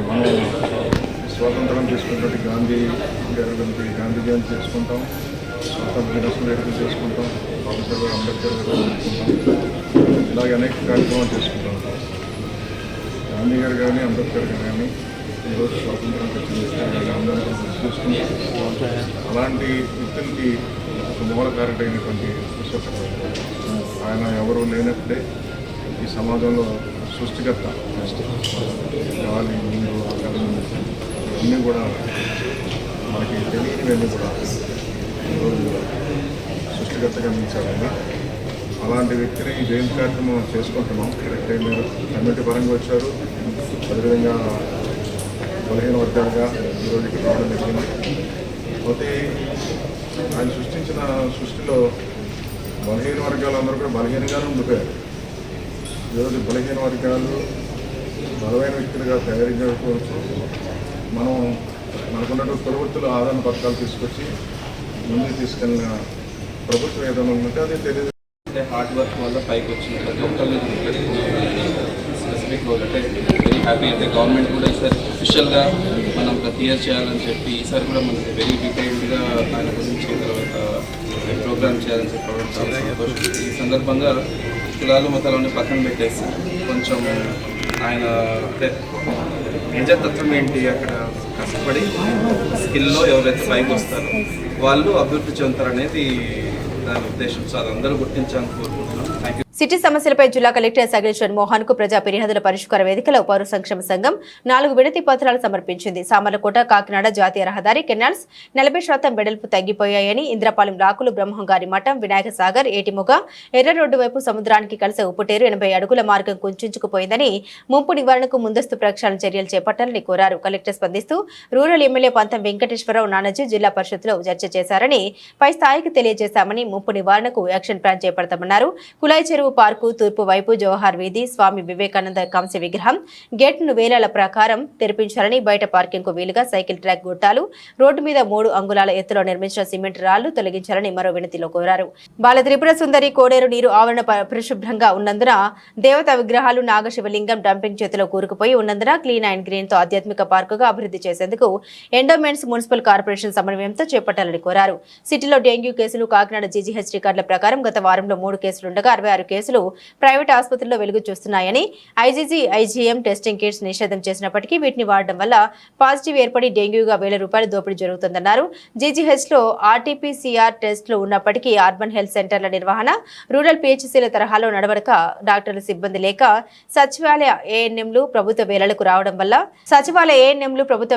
మనం స్వాతంత్రం తీసుకున్నటువంటి గాంధీ జయంతి చేసుకుంటాం, స్వాతంత్ర దినోత్సవం వేడుకలు చేసుకుంటాం, బాబాసాహెబ్ అంబేద్కర్ చేసుకుంటాం, ఇలాగే అనేక కార్యక్రమాలు చేసుకుంటాం. గాంధీ గారు కానీ అంబేద్కర్ గారు కానీ ఈరోజు స్వాతంత్రం అందరికీ చూసుకుంటాం. అలాంటి వ్యక్తులకి ఒక మూలకారకుడైనటువంటి విశ్వకర్మ ఆయన ఎవరు లేనప్పుడే ఈ సమాజంలో సృష్టికర్త, గాలి, నీరు, ఆకాశం ఇవన్నీ కూడా మనకి తెలియనివన్నీ కూడా ఈరోజు సృష్టికర్తగా నిలిచాడని, అలాంటి వ్యక్తిని ఈ జయంతి కార్యక్రమం చేసుకుంటున్నాం. కరెక్ట్ మీరు కమ్యూనిటీ పరంగా వచ్చారు, అదేవిధంగా బలహీన వర్గాలుగా ఈరోజు ఇక్కడ రావడం జరిగింది. పోతే ఆయన సృష్టించిన సృష్టిలో బలహీన వర్గాలందరూ కూడా బలహీనంగానే ఉండిపోయారు. ఈరోజు బలహీన వర్గాలు బలమైన వ్యక్తులుగా తయారు చేసుకోవచ్చు. మనం మనకున్నటువంటి ప్రవృత్తులు ఆదరణ పథకాలు తీసుకొచ్చి ముందుకు తీసుకెళ్ళిన ప్రభుత్వం ఏదైనా ఉందంటే అదే తెలియదు. అంటే హార్డ్ వర్క్ వల్ల పైకి వచ్చింది. ప్రతి ఒక్కళ్ళు స్పెసిఫిక్ రోల్ అంటే వెరీ హ్యాపీ. అంటే గవర్నమెంట్ కూడా ఈసారి అఫీషియల్గా మనం ప్రతి ఇయర్ చేయాలని చెప్పి ఈసారి కూడా మనకి వెరీ డీటెయిల్డ్గా ఆయన గురించి తర్వాత ప్రోగ్రామ్ చేయాలని చెప్పడం చాలా సంతోషం. ఈ సందర్భంగా కులాలు మతాలని పక్కన పెట్టేసి కొంచెం ఆయన అంటే నిజతత్వం ఏంటి, అక్కడ కష్టపడి స్కిల్లో ఎవరైతే పైకి వస్తారో వాళ్ళు అభివృద్ధి చెందుతారనేది దాని ఉద్దేశం. సో అది అందరూ గుర్తించాలని కోరుకుంటున్నాం. Thank you. సిటీ సమస్యలపై జిల్లా కలెక్టర్ సగలేశ్వర్ మోహన్ కు ప్రజా ఫిర్యాదుల పరిష్కార వేదికలో పౌర సంక్షేమ సంఘం 4 వినతి పత్రాలు సమర్పించింది. సామర్లకోట కాకినాడ జాతీయ రహదారి కెనాల్స్ 40% వెడల్పు తగ్గిపోయాయని, ఇంద్రపాలెం లాకులు, బ్రహ్మంగారి మఠం, వినాయక సాగర్, ఏటిముగ, ఎర్ర రోడ్డు వైపు సముద్రానికి కలిసే ఉప్పుటేరు 80 అడుగుల మార్గం కుంచుకుపోయిందని, ముంపు నివారణకు ముందస్తు ప్రక్షాళన చర్యలు చేపట్టాలని కోరారు. కలెక్టర్ స్పందిస్తూ రూరల్ ఎమ్మెల్యే పంతం వెంకటేశ్వరరావు నానాజీ జిల్లా పరిషత్లో చర్చ చేశారని, పై స్థాయికి తెలియజేశామని, ముంపు నివారణకు యాక్షన్ ప్లాన్ చేపడతామన్నారు. కులాయి చెరువు పార్కు తూర్పు వైపు జవహర్ వీధి, స్వామి వివేకానంద కాంస్య విగ్రహం గేట్ను వేలాల ప్రకారం తెరిపించాలని, బయట పార్కింగ్ కు వీలుగా సైకిల్ ట్రాక్ గొట్టాలు, రోడ్డు మీద 3 అంగుళాల ఎత్తులో నిర్మించిన సిమెంట్ రాళ్లు తొలగించాలని మరో వినతిలో కోరారు. బాల త్రిపుర సుందరి కోడేరు నీరు ఆవరణ పరిశుభ్రంగా ఉన్నందున, దేవతా విగ్రహాలు, నాగశివలింగం డంపింగ్ చేతిలో కూరుకుపోయి ఉన్నందున క్లీన్ అండ్ గ్రీన్ తో ఆధ్యాత్మిక పార్కుగా అభివృద్ధి చేసేందుకు ఎండోమెంట్స్ మున్సిపల్ కార్పొరేషన్ సమన్వయంతో చేపట్టాలని కోరారు. సిటీలో డెంగ్యూ కేసులు కాకినాడ జీజీహెచ్ రికార్డుల ప్రకారం గత వారంలో 3 కేసులుండగా 66 కేసులు ప్రైవేట్ ఆసుపత్రుల్లో వెలుగు చూస్తున్నాయని, ఐజీజీ, ఐజీఎం టెస్టింగ్ కిట్స్ నిషేధం చేసినప్పటికీ వీటిని వాడడం వల్ల పాజిటివ్ ఏర్పడి డెంగ్యూగా ₹1000 దోపిడీ జరుగుతుందన్నారు. జీజీహెచ్ లో ఆర్టీపీసీఆర్ టెస్టులు ఉన్నప్పటికీ అర్బన్ హెల్త్ సెంటర్ల నిర్వహణ రూరల్ పీహెచ్సీల తరహాలో నడవడక, డాక్టర్ల సిబ్బంది లేక, సచివాలయ ఏఎన్ఎంలు ప్రభుత్వ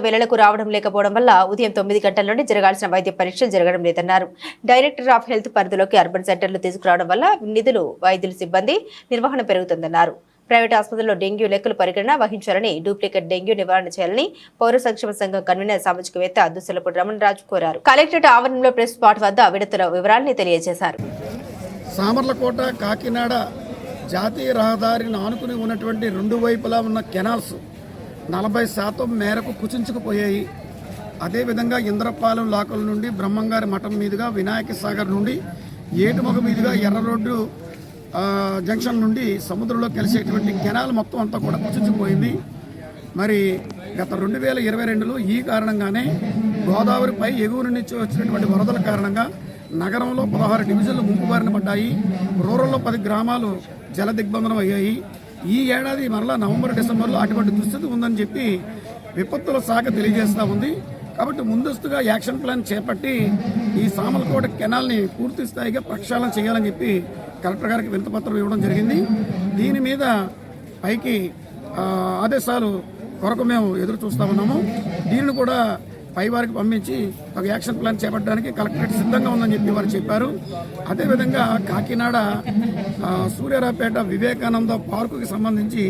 వేళలకు రావడం లేకపోవడం వల్ల ఉదయం 9 గంటల నుండి జరగాల్సిన వైద్య పరీక్షలు జరగడం లేదన్నారు. డైరెక్టర్ ఆఫ్ హెల్త్ పరిధిలోకి అర్బన్ సెంటర్లు తీసుకురావడం వల్ల నిధులు, వైద్యుల సిబ్బంది నిర్వహణ పెరుగుతుందన్నారు. ప్రైవేట్ ఆసుపత్రుల్లో డెంగ్యూ లెక్కలు పరిగణన వహించాలని, డూప్లికేట్ డెంగ్యూ నివారణ చేయాలని పౌర సంక్షేమ సంఘం కన్వీనర్ సామాజికవేత్త దుస్సలపూడి రమణరాజు కోరారు. కలెక్టరేట్ ఆవరణలో ప్రెస్ స్పాట్ వద్ద విడతల వివరాలను తెలియజేశారు. సామర్లకోట కాకినాడ జాతీయ రహదారిని ఆనుకుని ఉన్నటువంటి 2 వైపులా ఉన్న కెనాల్స్ 40% మేరకు కుచించుకుపోయాయి. అదేవిధంగా ఇంద్రపాలెం లాకుల నుండి బ్రహ్మంగారి మఠం మీదుగా వినాయక సాగర్ నుండి ఏటుమొగ మీదుగా ఎర్ర రోడ్డు జంక్షన్ నుండి సముద్రంలో కలిసేటువంటి కెనాల్ మొత్తం అంతా కూడా కుచించిపోయింది. మరి గత 2022లో ఈ కారణంగానే గోదావరిపై ఎగువ నుంచి వచ్చినటువంటి వరదల కారణంగా నగరంలో 16 డివిజన్లు ముంపు బారిన పడ్డాయి. రూరల్లో 10 గ్రామాలు జల దిగ్బంధనం అయ్యాయి. ఈ ఏడాది మరలా నవంబర్ డిసెంబర్లో అటువంటి దుస్థితి ఉందని చెప్పి విపత్తుల శాఖ తెలియజేస్తూ ఉంది. కాబట్టి ముందస్తుగా యాక్షన్ ప్లాన్ చేపట్టి ఈ సామర్లకోట కెనాల్ని పూర్తి స్థాయిగా ప్రక్షాళన చేయాలని చెప్పి కలెక్టర్ గారికి వినతిపత్రం ఇవ్వడం జరిగింది. దీని మీద పైకి ఆదేశాలు కొరకు మేము ఎదురు చూస్తూ ఉన్నాము. దీనిని కూడా పై వారికి పంపించి ఒక యాక్షన్ ప్లాన్ చేపట్టడానికి కలెక్టరేట్ సిద్ధంగా ఉందని చెప్పి వారు చెప్పారు. అదేవిధంగా కాకినాడ సూర్యారావుపేట వివేకానంద పార్కుకి సంబంధించి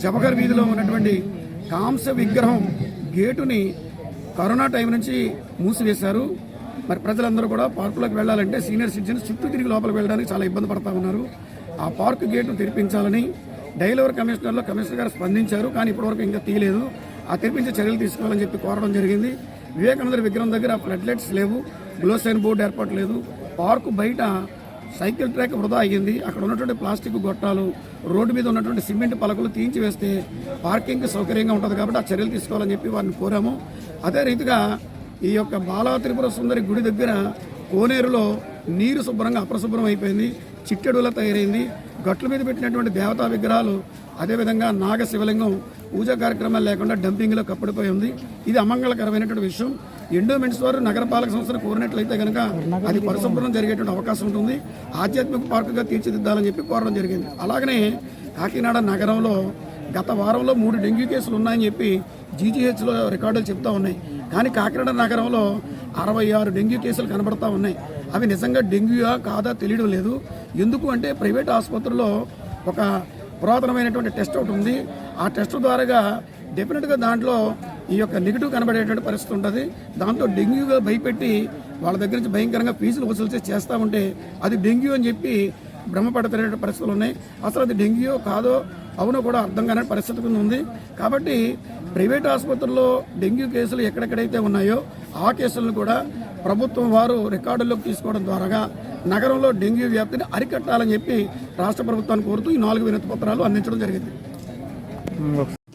జవహర్ వీధిలో ఉన్నటువంటి కాంస్య విగ్రహం గేటుని కరోనా టైం నుంచి మూసివేశారు. మరి ప్రజలందరూ కూడా పార్కులోకి వెళ్ళాలంటే సీనియర్ సిటిజన్స్ చుట్టూ తిరిగి లోపలికి వెళ్ళడానికి చాలా ఇబ్బంది పడతా ఉన్నారు. ఆ పార్కు గేటును తెరిపించాలని డైలవర్ కమిషనర్ గారు స్పందించారు, కానీ ఇప్పటివరకు ఇంకా తీయలేదు. ఆ తెరిపించే చర్యలు తీసుకోవాలని చెప్పి కోరడం జరిగింది. వివేకానంద విగ్రహం దగ్గర ఫ్లడ్ లైట్స్ లేవు, గ్లోసైన్ బోర్డు ఏర్పాటు లేదు. పార్కు బయట సైకిల్ ట్రాక్ వృధా అయ్యింది. అక్కడ ఉన్నటువంటి ప్లాస్టిక్ గొట్టాలు, రోడ్డు మీద ఉన్నటువంటి సిమెంట్ పలకలు తీయించి వేస్తే పార్కింగ్కి సౌకర్యంగా ఉంటుంది కాబట్టి ఆ చర్యలు తీసుకోవాలని చెప్పి వారిని కోరాము. అదే రీతిగా ఈ యొక్క బాలా త్రిపుర సుందరి గుడి దగ్గర కోనేరులో నీరు శుభ్రంగా అప్రశుభ్రం అయిపోయింది, చిట్టెడులా తయారైంది. గట్ల మీద పెట్టినటువంటి దేవతా విగ్రహాలు, అదేవిధంగా నాగ శివలింగం పూజా కార్యక్రమాలు లేకుండా డంపింగ్లో కప్పడిపోయి ఉంది. ఇది అమంగళకరమైనటువంటి విషయం. ఎండోమెంట్స్ వారు నగరపాలక సంస్థను కోరినట్లయితే కనుక అది పరిశుభ్రం జరిగేటువంటి అవకాశం ఉంటుంది. ఆధ్యాత్మిక పార్కుగా తీర్చిదిద్దాలని చెప్పి కోరడం జరిగింది. అలాగనే కాకినాడ నగరంలో గత వారంలో 3 డెంగ్యూ కేసులు ఉన్నాయని చెప్పి జీజీహెచ్లో రికార్డులు చెప్తా ఉన్నాయి. కానీ కాకినాడ నగరంలో 66 డెంగ్యూ కేసులు కనబడతా ఉన్నాయి. అవి నిజంగా డెంగ్యూయా కాదా తెలియడం లేదు. ఎందుకు అంటే ప్రైవేట్ ఆసుపత్రిలో ఒక పురాతనమైనటువంటి టెస్ట్ ఒకటి ఉంది. ఆ టెస్ట్ ద్వారాగా డెఫినెట్గా దాంట్లో ఈ యొక్క నెగిటివ్ కనబడేటువంటి పరిస్థితి ఉంటుంది. దాంతో డెంగ్యూగా భయపెట్టి వాళ్ళ దగ్గర నుంచి భయంకరంగా ఫీజులు వసూలు చేస్తూ ఉంటే అది డెంగ్యూ అని చెప్పి భ్రమపడుతున్న పరిస్థితులు ఉన్నాయి. అసలు అది డెంగ్యూ కాదో అవునో కూడా అర్థం కాని పరిస్థితి ఉంది. కాబట్టి ప్రైవేట్ ఆసుపత్రుల్లో డెంగ్యూ కేసులు ఎక్కడెక్కడైతే ఉన్నాయో ఆ కేసులను కూడా ప్రభుత్వం వారు రికార్డుల్లోకి తీసుకోవడం ద్వారా నగరంలో డెంగ్యూ వ్యాప్తిని అరికట్టాలని చెప్పి రాష్ట్ర ప్రభుత్వాన్ని కోరుతూ ఈ 4 వినతి పత్రాలు అందించడం జరిగింది.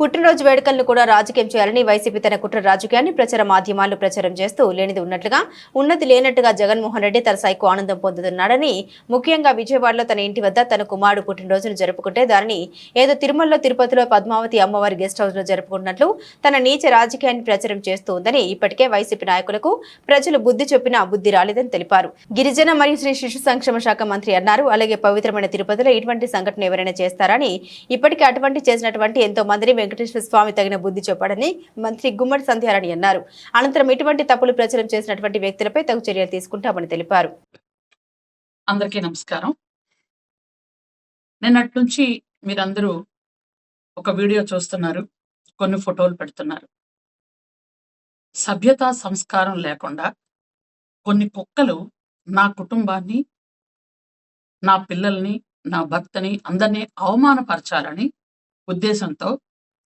పుట్టినరోజు వేడుకలను కూడా రాజకీయం చేయాలని వైసీపీ తన కుట్ర రాజకీయాన్ని ప్రచార మాధ్యమాల్లో ప్రచారం చేస్తూ లేనిది ఉన్నట్లుగా ఉన్నది లేనట్టుగా జగన్మోహన్ రెడ్డి తన సైకో ఆనందం పొందుతున్నాడని, ముఖ్యంగా విజయవాడలో తన ఇంటి వద్ద తన కుమారుడు పుట్టినరోజును జరుపుకుంటే దానిని ఏదో తిరుమలలో తిరుపతిలో పద్మావతి అమ్మవారి గెస్ట్ హౌస్ లో జరుపుకుంటున్నట్లు తన నీచ రాజకీయాన్ని ప్రచారం చేస్తూ ఉందని ఇప్పటికే వైసీపీ నాయకులకు ప్రజలు బుద్ధి చెప్పినా బుద్ధి రాలేదని తెలిపారు. గిరిజన మరియు శ్రీ శిశు సంక్షేమ శాఖ మంత్రి అన్నారు. అలాగే పవిత్రమైన తిరుపతిలో ఇటువంటి సంఘటన ఎవరైనా చేస్తారని, ఇప్పటికే అటువంటి చేసినటువంటి ఎంతో మందిని వెంకటేశ్వర స్వామి తగిన బుద్ధి చెప్పాడని మంత్రి గుమ్మడి సంధ్యారాణి అన్నారు. అనంతరం ఇటువంటి తప్పులు ప్రచారం చేసినటువంటి వ్యక్తులపై తగు చర్యలు తీసుకుంటామని తెలిపారు. అందరికీ నమస్కారం. నిన్నటి నుంచి మీరందరూ ఒక వీడియో చూస్తున్నారు, కొన్ని ఫోటోలు పెడుతున్నారు. సభ్యత సంస్కారం లేకుండా కొన్ని కుక్కలు నా కుటుంబాన్ని, నా పిల్లల్ని, నా భర్తని అందరినీ అవమానపరచాలని ఉద్దేశంతో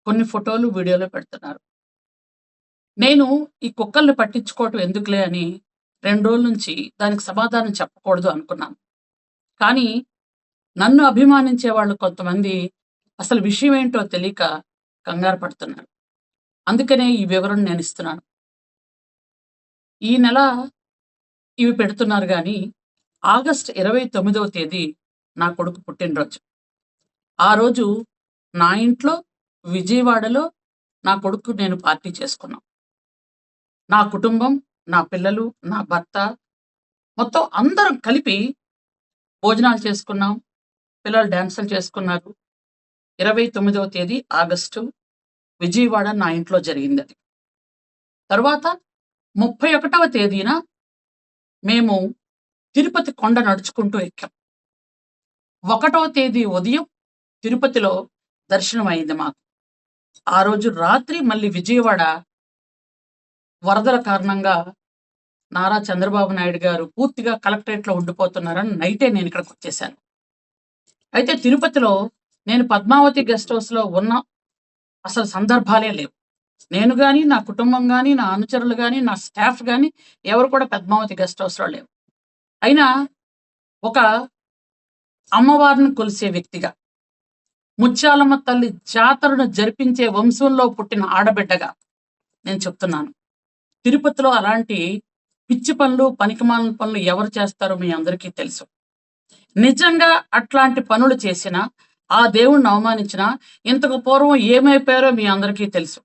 కొన్ని ఫోటోలు వీడియోలు పెడుతున్నారు. నేను ఈ కుక్కల్ని పట్టించుకోవటం ఎందుకులే అని 2 రోజుల నుంచి దానికి సమాధానం చెప్పకూడదు అనుకున్నాను. కానీ నన్ను అభిమానించే వాళ్ళు కొంతమంది అసలు విషయం ఏంటో తెలియక కంగారు పడుతున్నారు. అందుకనే ఈ వివరణ నేను ఇస్తున్నాను. ఈ నెల ఇవి పెడుతున్నారు కానీ ఆగస్టు 29వ తేదీ నా కొడుకు పుట్టినరోజు. ఆ రోజు నా ఇంట్లో విజయవాడలో నా కొడుకు నేను పార్టీ చేసుకున్నాం. నా కుటుంబం, నా పిల్లలు, నా భర్త మొత్తం అందరం కలిపి భోజనాలు చేసుకున్నాం. పిల్లలు డాన్సులు చేసుకున్నారు. 29వ తేదీ ఆగస్టు విజయవాడ నా ఇంట్లో జరిగింది. అది తర్వాత 31వ తేదీన మేము తిరుపతి కొండ నడుచుకుంటూ ఎక్కాం. 1వ తేదీ ఉదయం తిరుపతిలో దర్శనం అయింది మాకు. ఆ రోజు రాత్రి మళ్ళీ విజయవాడ వరదల కారణంగా నారా చంద్రబాబు నాయుడు గారు పూర్తిగా కలెక్టరేట్లో ఉండిపోతున్నారని నైటే నేను ఇక్కడికి వచ్చేసాను. అయితే తిరుపతిలో నేను పద్మావతి గెస్ట్ హౌస్లో ఉన్న అసలు సందర్భాలే లేవు. నేను కానీ, నా కుటుంబం కానీ, నా అనుచరులు కానీ, నా స్టాఫ్ కానీ ఎవరు కూడా పద్మావతి గెస్ట్ హౌస్లో లేవు. అయినా ఒక అమ్మవారిని కొలిసే వ్యక్తిగా, ముత్యాలమ్మ తల్లి జాతరను జరిపించే వంశంలో పుట్టిన ఆడబిడ్డగా నేను చెప్తున్నాను. తిరుపతిలో అలాంటి పిచ్చి పనులు, పనికిమాలిన పనులు ఎవరు చేస్తారో మీ అందరికీ తెలుసు. నిజంగా అట్లాంటి పనులు చేసిన ఆ దేవుణ్ణి అవమానించిన ఇంతకు పూర్వం ఏమైపోయారో మీ అందరికీ తెలుసు.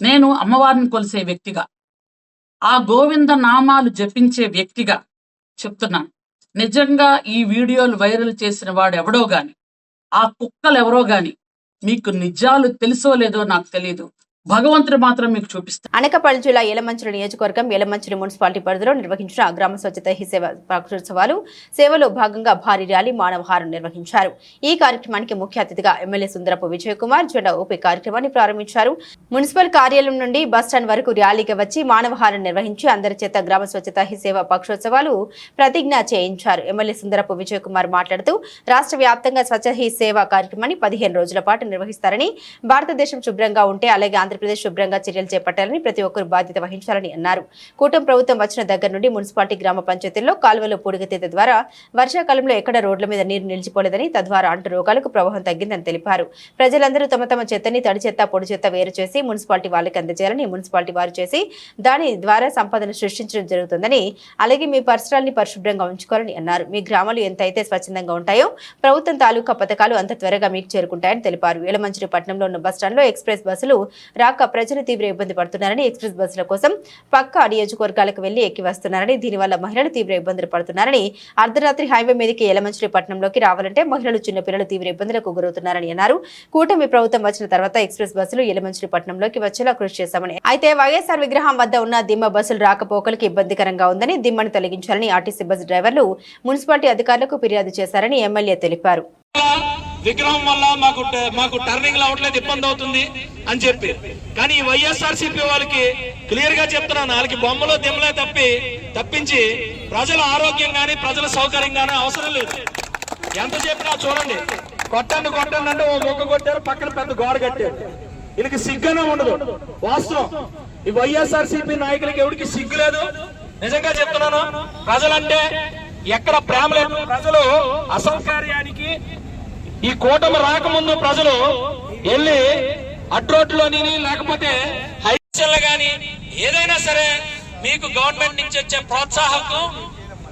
నేను అమ్మవారిని కొలిసే వ్యక్తిగా, ఆ గోవింద నామాలు జపించే వ్యక్తిగా చెప్తున్నాను. నిజంగా ఈ వీడియోలు వైరల్ చేసిన వాడు ఎవడో గాని, ఆ కుక్కలు ఎవరో గాని, మీకు నిజాలు తెలుసో లేదో నాకు తెలియదు, భగవంతుడు మాత్రం మీకు చూపిస్తాను. అనకాపల్లి జిల్లా యలమంచిలి నియోజకవర్గం యలమంచిలి మున్సిపాలిటీ పరిధిలో నిర్వహించిన గ్రామ స్వచ్ఛత హీ సేవ పక్షోత్సవాలు సేవలో భాగంగా భారీ ర్యాలీ మానవహారం నిర్వహించారు. ఈ కార్యక్రమానికి ముఖ్య అతిథిగా ఎమ్మెల్యే సుందరపు విజయ్ కుమార్ జెండా ఊపి కార్యక్రమాన్ని ప్రారంభించారు. మున్సిపల్ కార్యాలయం నుండి బస్టాండ్ వరకు ర్యాలీగా వచ్చి మానవహారం నిర్వహించి అందరి చేత గ్రామ స్వచ్ఛత హీ సేవ పక్షోత్సవాలు ప్రతిజ్ఞ చేయించారు. ఎమ్మెల్యే సుందరపు విజయ్ కుమార్ మాట్లాడుతూ రాష్ట్ర వ్యాప్తంగా స్వచ్ఛ హీ సేవ కార్యక్రమాన్ని 15 రోజుల పాటు నిర్వహిస్తారని, భారతదేశం శుభ్రంగా ఉంటే అలాగే ఆంధ్రప్రదేశ్ శుభ్రంగా చర్యలు చేపట్టాలని ప్రతి ఒక్కరు బాధ్యత వహించాలని అన్నారు. కూటమి ప్రభుత్వం వచ్చిన దగ్గర నుండి మున్సిపాలిటీ గ్రామ పంచాయతీల్లో కాలువలో పూడిగతీత ద్వారా వర్షాకాలంలో ఎక్కడ రోడ్ల మీద నీరు నిలిచిపోలేదని, తద్వారా అంటు రోగాలకు ప్రవాహం తగ్గిందని తెలిపారు. ప్రజలందరూ తమ తమ చెత్తని తడి చెత్త పొడి చెత్త వేరు చేసి మున్సిపాలిటీ వాళ్ళకి అందజేయాలని, మున్సిపాలిటీ వారు చేసి దాని ద్వారా సంపదను సృష్టించడం జరుగుతుందని, అలాగే మీ పరిసరాలని పరిశుభ్రంగా ఉంచుకోవాలని అన్నారు. మీ గ్రామాలు ఎంత అయితే స్వచ్ఛందంగా ఉంటాయో ప్రభుత్వం తాలూకా పథకాలు అంత త్వరగా మీకు చేరుకుంటాయని తెలిపారు. యలమంచిలి పట్టణంలో ఉన్న బస్టాండ్లో ఎక్స్ప్రెస్ బస్సులు రాక ప్రజలు తీవ్ర ఇబ్బంది పడుతున్నారని, ఎక్స్ప్రెస్ బస్సుల కోసం పక్క నియోజకవర్గాలకు వెళ్లి ఎక్కి వస్తున్నారని, దీనివల్ల మహిళలు తీవ్ర ఇబ్బందులు పడుతున్నారని, అర్ధరాత్రి హైవే మీదకి యలమంచిలి పట్టణంలోకి రావాలంటే మహిళలు చిన్నపిల్లలు తీవ్ర ఇబ్బందులకు గురవుతున్నారని అన్నారు. కూటమి ప్రభుత్వం వచ్చిన తర్వాత ఎక్స్ప్రెస్ బస్సులు యలమంచిలి పట్టణంలోకి వచ్చేలా కృషి చేశామని, అయితే వైఎస్ఆర్ విగ్రహం వద్ద ఉన్న దిమ్మ బస్సులు రాకపోకలకు ఇబ్బందికరంగా ఉందని, దిమ్మను తొలగించాలని ఆర్టీసీ బస్సు డ్రైవర్లు మున్సిపాలిటీ అధికారులకు ఫిర్యాదు చేశారని ఎమ్మెల్యే తెలిపారు. విగ్రహం వల్ల మాకు టర్నింగ్ అవ్వట్లేదు, ఇబ్బంది అవుతుంది అని చెప్పి, కానీ ఈ వైఎస్ఆర్సీపీ వాళ్ళకి క్లియర్ గా చెప్తున్నాను, వాళ్ళకి బొమ్మలో దిమ్మలే తప్పించి ప్రజల ఆరోగ్యం గానీ ప్రజల సౌకర్యం గానీ అవసరం లేదు. ఎంత చెప్పినా చూడండి, కొట్టండి అంటే ఓ మొక్క కొట్టారు, పక్కన పెద్ద గోడ కట్టారు. వీళ్ళకి సిగ్గునే ఉండదు. వాస్తవం, ఈ వైఎస్ఆర్సీపీ నాయకులకి ఎవరికి సిగ్గు లేదు. నిజంగా చెప్తున్నాను, ప్రజలంటే ఎక్కడ ప్రేమ లేదు. ప్రజలు అసౌకర్యానికి ఈ కూటమి రాకముందు ప్రజలు వెళ్ళి అడ్రోడ్లోని లేకపోతే హైస్కూల్ గాని ఏదైనా సరే మీకు గవర్నమెంట్ నుంచి వచ్చే ప్రోత్సాహకం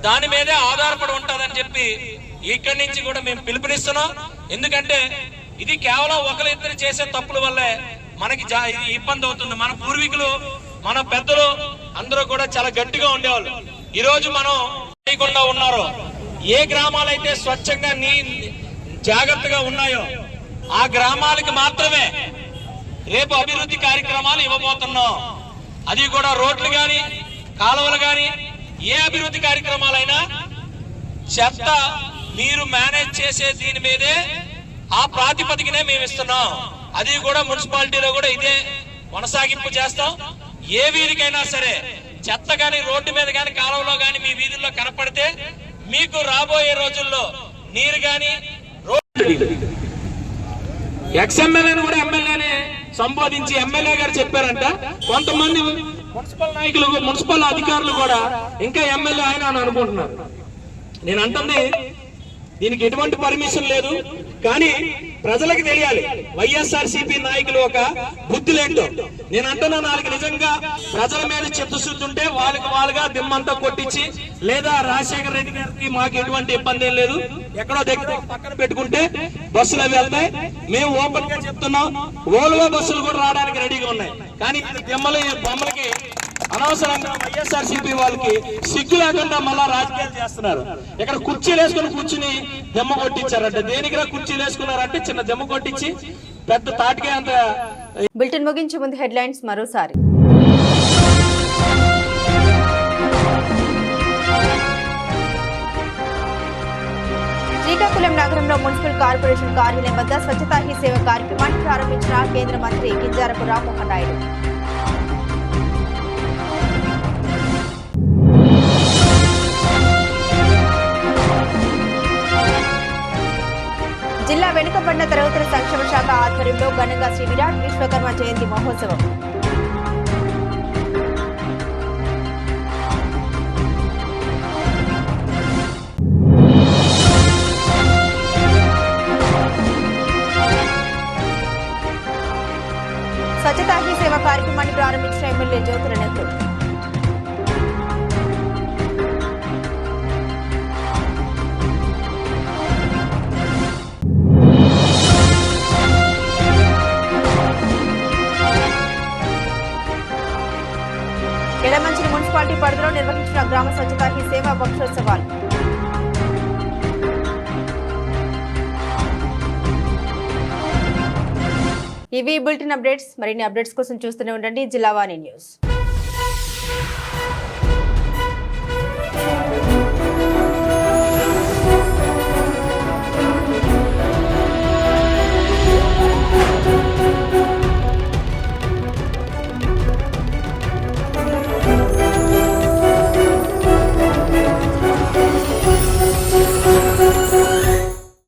దాని మీదే ఆధారపడి ఉంటుందని చెప్పి ఇక్కడి నుంచి కూడా మేము పిలుపునిస్తున్నాం. ఎందుకంటే ఇది కేవలం ఒకరిద్దరు చేసే తప్పుల వల్లే మనకి ఇబ్బంది అవుతుంది. మన పూర్వీకులు మన పెద్దలు అందరూ కూడా చాలా గట్టిగా ఉండేవాళ్ళు. ఈ రోజు మనం చేయకుండా ఉన్నారు. ఏ గ్రామాలైతే స్వచ్ఛంగా జాగ్రత్తగా ఉన్నాయో ఆ గ్రామాలకి మాత్రమే రేపు అభివృద్ధి కార్యక్రమాలు ఇవ్వబోతున్నాం. అది కూడా రోడ్లు గాని కాలువలు గాని ఏ అభివృద్ధి కార్యక్రమాలైనా చెత్త మీరు మేనేజ్ చేసే దీని మీదే ఆ ప్రాతిపదికనే మేము ఇస్తున్నాం. అది కూడా మున్సిపాలిటీలో కూడా ఇదే కొనసాగింపు చేస్తాం. ఏ వీధికైనా సరే చెత్త గాని రోడ్డు మీద గాని కాలువలో గాని మీ వీధుల్లో కనపడితే మీకు రాబోయే రోజుల్లో నీరు గాని ఎక్స్ఎమ్మెల్యేని కూడా ఎమ్మెల్యేని సంబోధించి ఎమ్మెల్యే గారు చెప్పారంట. కొంతమంది మున్సిపల్ నాయకులు మున్సిపల్ అధికారులు కూడా ఇంకా ఎమ్మెల్యే ఆయన అని అనుకుంటున్నారు. నేను అంటుంది దీనికి ఎటువంటి పర్మిషన్ లేదు, కానీ ప్రజలకు తెలియాలి వైఎస్ఆర్సీపీ నాయకులు ఒక బుద్ధులేంటో. నేను అంటున్నా, వాళ్ళకి నిజంగా ప్రజల మీద చిత్తశుద్ధి ఉంటే వాళ్ళుగా దిమ్మంతా కొట్టించి, లేదా రాజశేఖర రెడ్డి గారికి మాకు ఎటువంటి ఇబ్బంది ఏం లేదు, ఎక్కడో దగ్గర పక్కన పెట్టుకుంటే బస్సులు అవి వెళ్తాయి. మేము ఓపెన్ గా చెప్తున్నాం, ఓల్వో బస్సులు కూడా రావడానికి రెడీగా ఉన్నాయి. కానీ బొమ్మలకి అనవసరంగా వైఎస్ఆర్సీపీ వాళ్ళకి సిగ్గు లేకుండా మళ్ళా రాజకీయాలు చేస్తున్నారు. ఇక్కడ కుర్చీలు వేసుకుని కూర్చుని దెమ్మ కొట్టించారంట. దేనికిరా కుర్చీలు వేసుకున్నారంటే చిన్న దెమ్మ కొట్టించి పెద్ద తాటికే అంత. బులెటిన్ ముగించే ముందు హెడ్లైన్స్ మరోసారి. శ్రీకాకుళం నగరంలో మున్సిపల్ కార్పొరేషన్ కార్యాలయం వద్ద స్వచ్ఛతా హీ సేవ కార్యక్రమాన్ని ప్రారంభించిన కేంద్ర మంత్రి కింజారపు రామ్మోహన్ నాయుడు. జిల్లా వెనుకబడిన తరగతుల సంక్షేమ శాఖ ఆధ్వర్యంలో ఘనంగా శ్రీ విరాట్ విశ్వకర్మ జయంతి మహోత్సవం. స్వచ్ఛతా హీ సేవ కార్యక్రమాన్ని ప్రారంభించిన ఎమ్మెల్యే జ్యోతుల నెహ్రూ. నిర్వహించిన గ్రామ స్వచ్ఛతా హీ సేవా పక్షోత్సవాలు. ఇవి బులెటిన్ అప్డేట్స్. మరిన్ని అప్డేట్స్ కోసం చూస్తూనే ఉండండి జిల్లావాణి న్యూస్.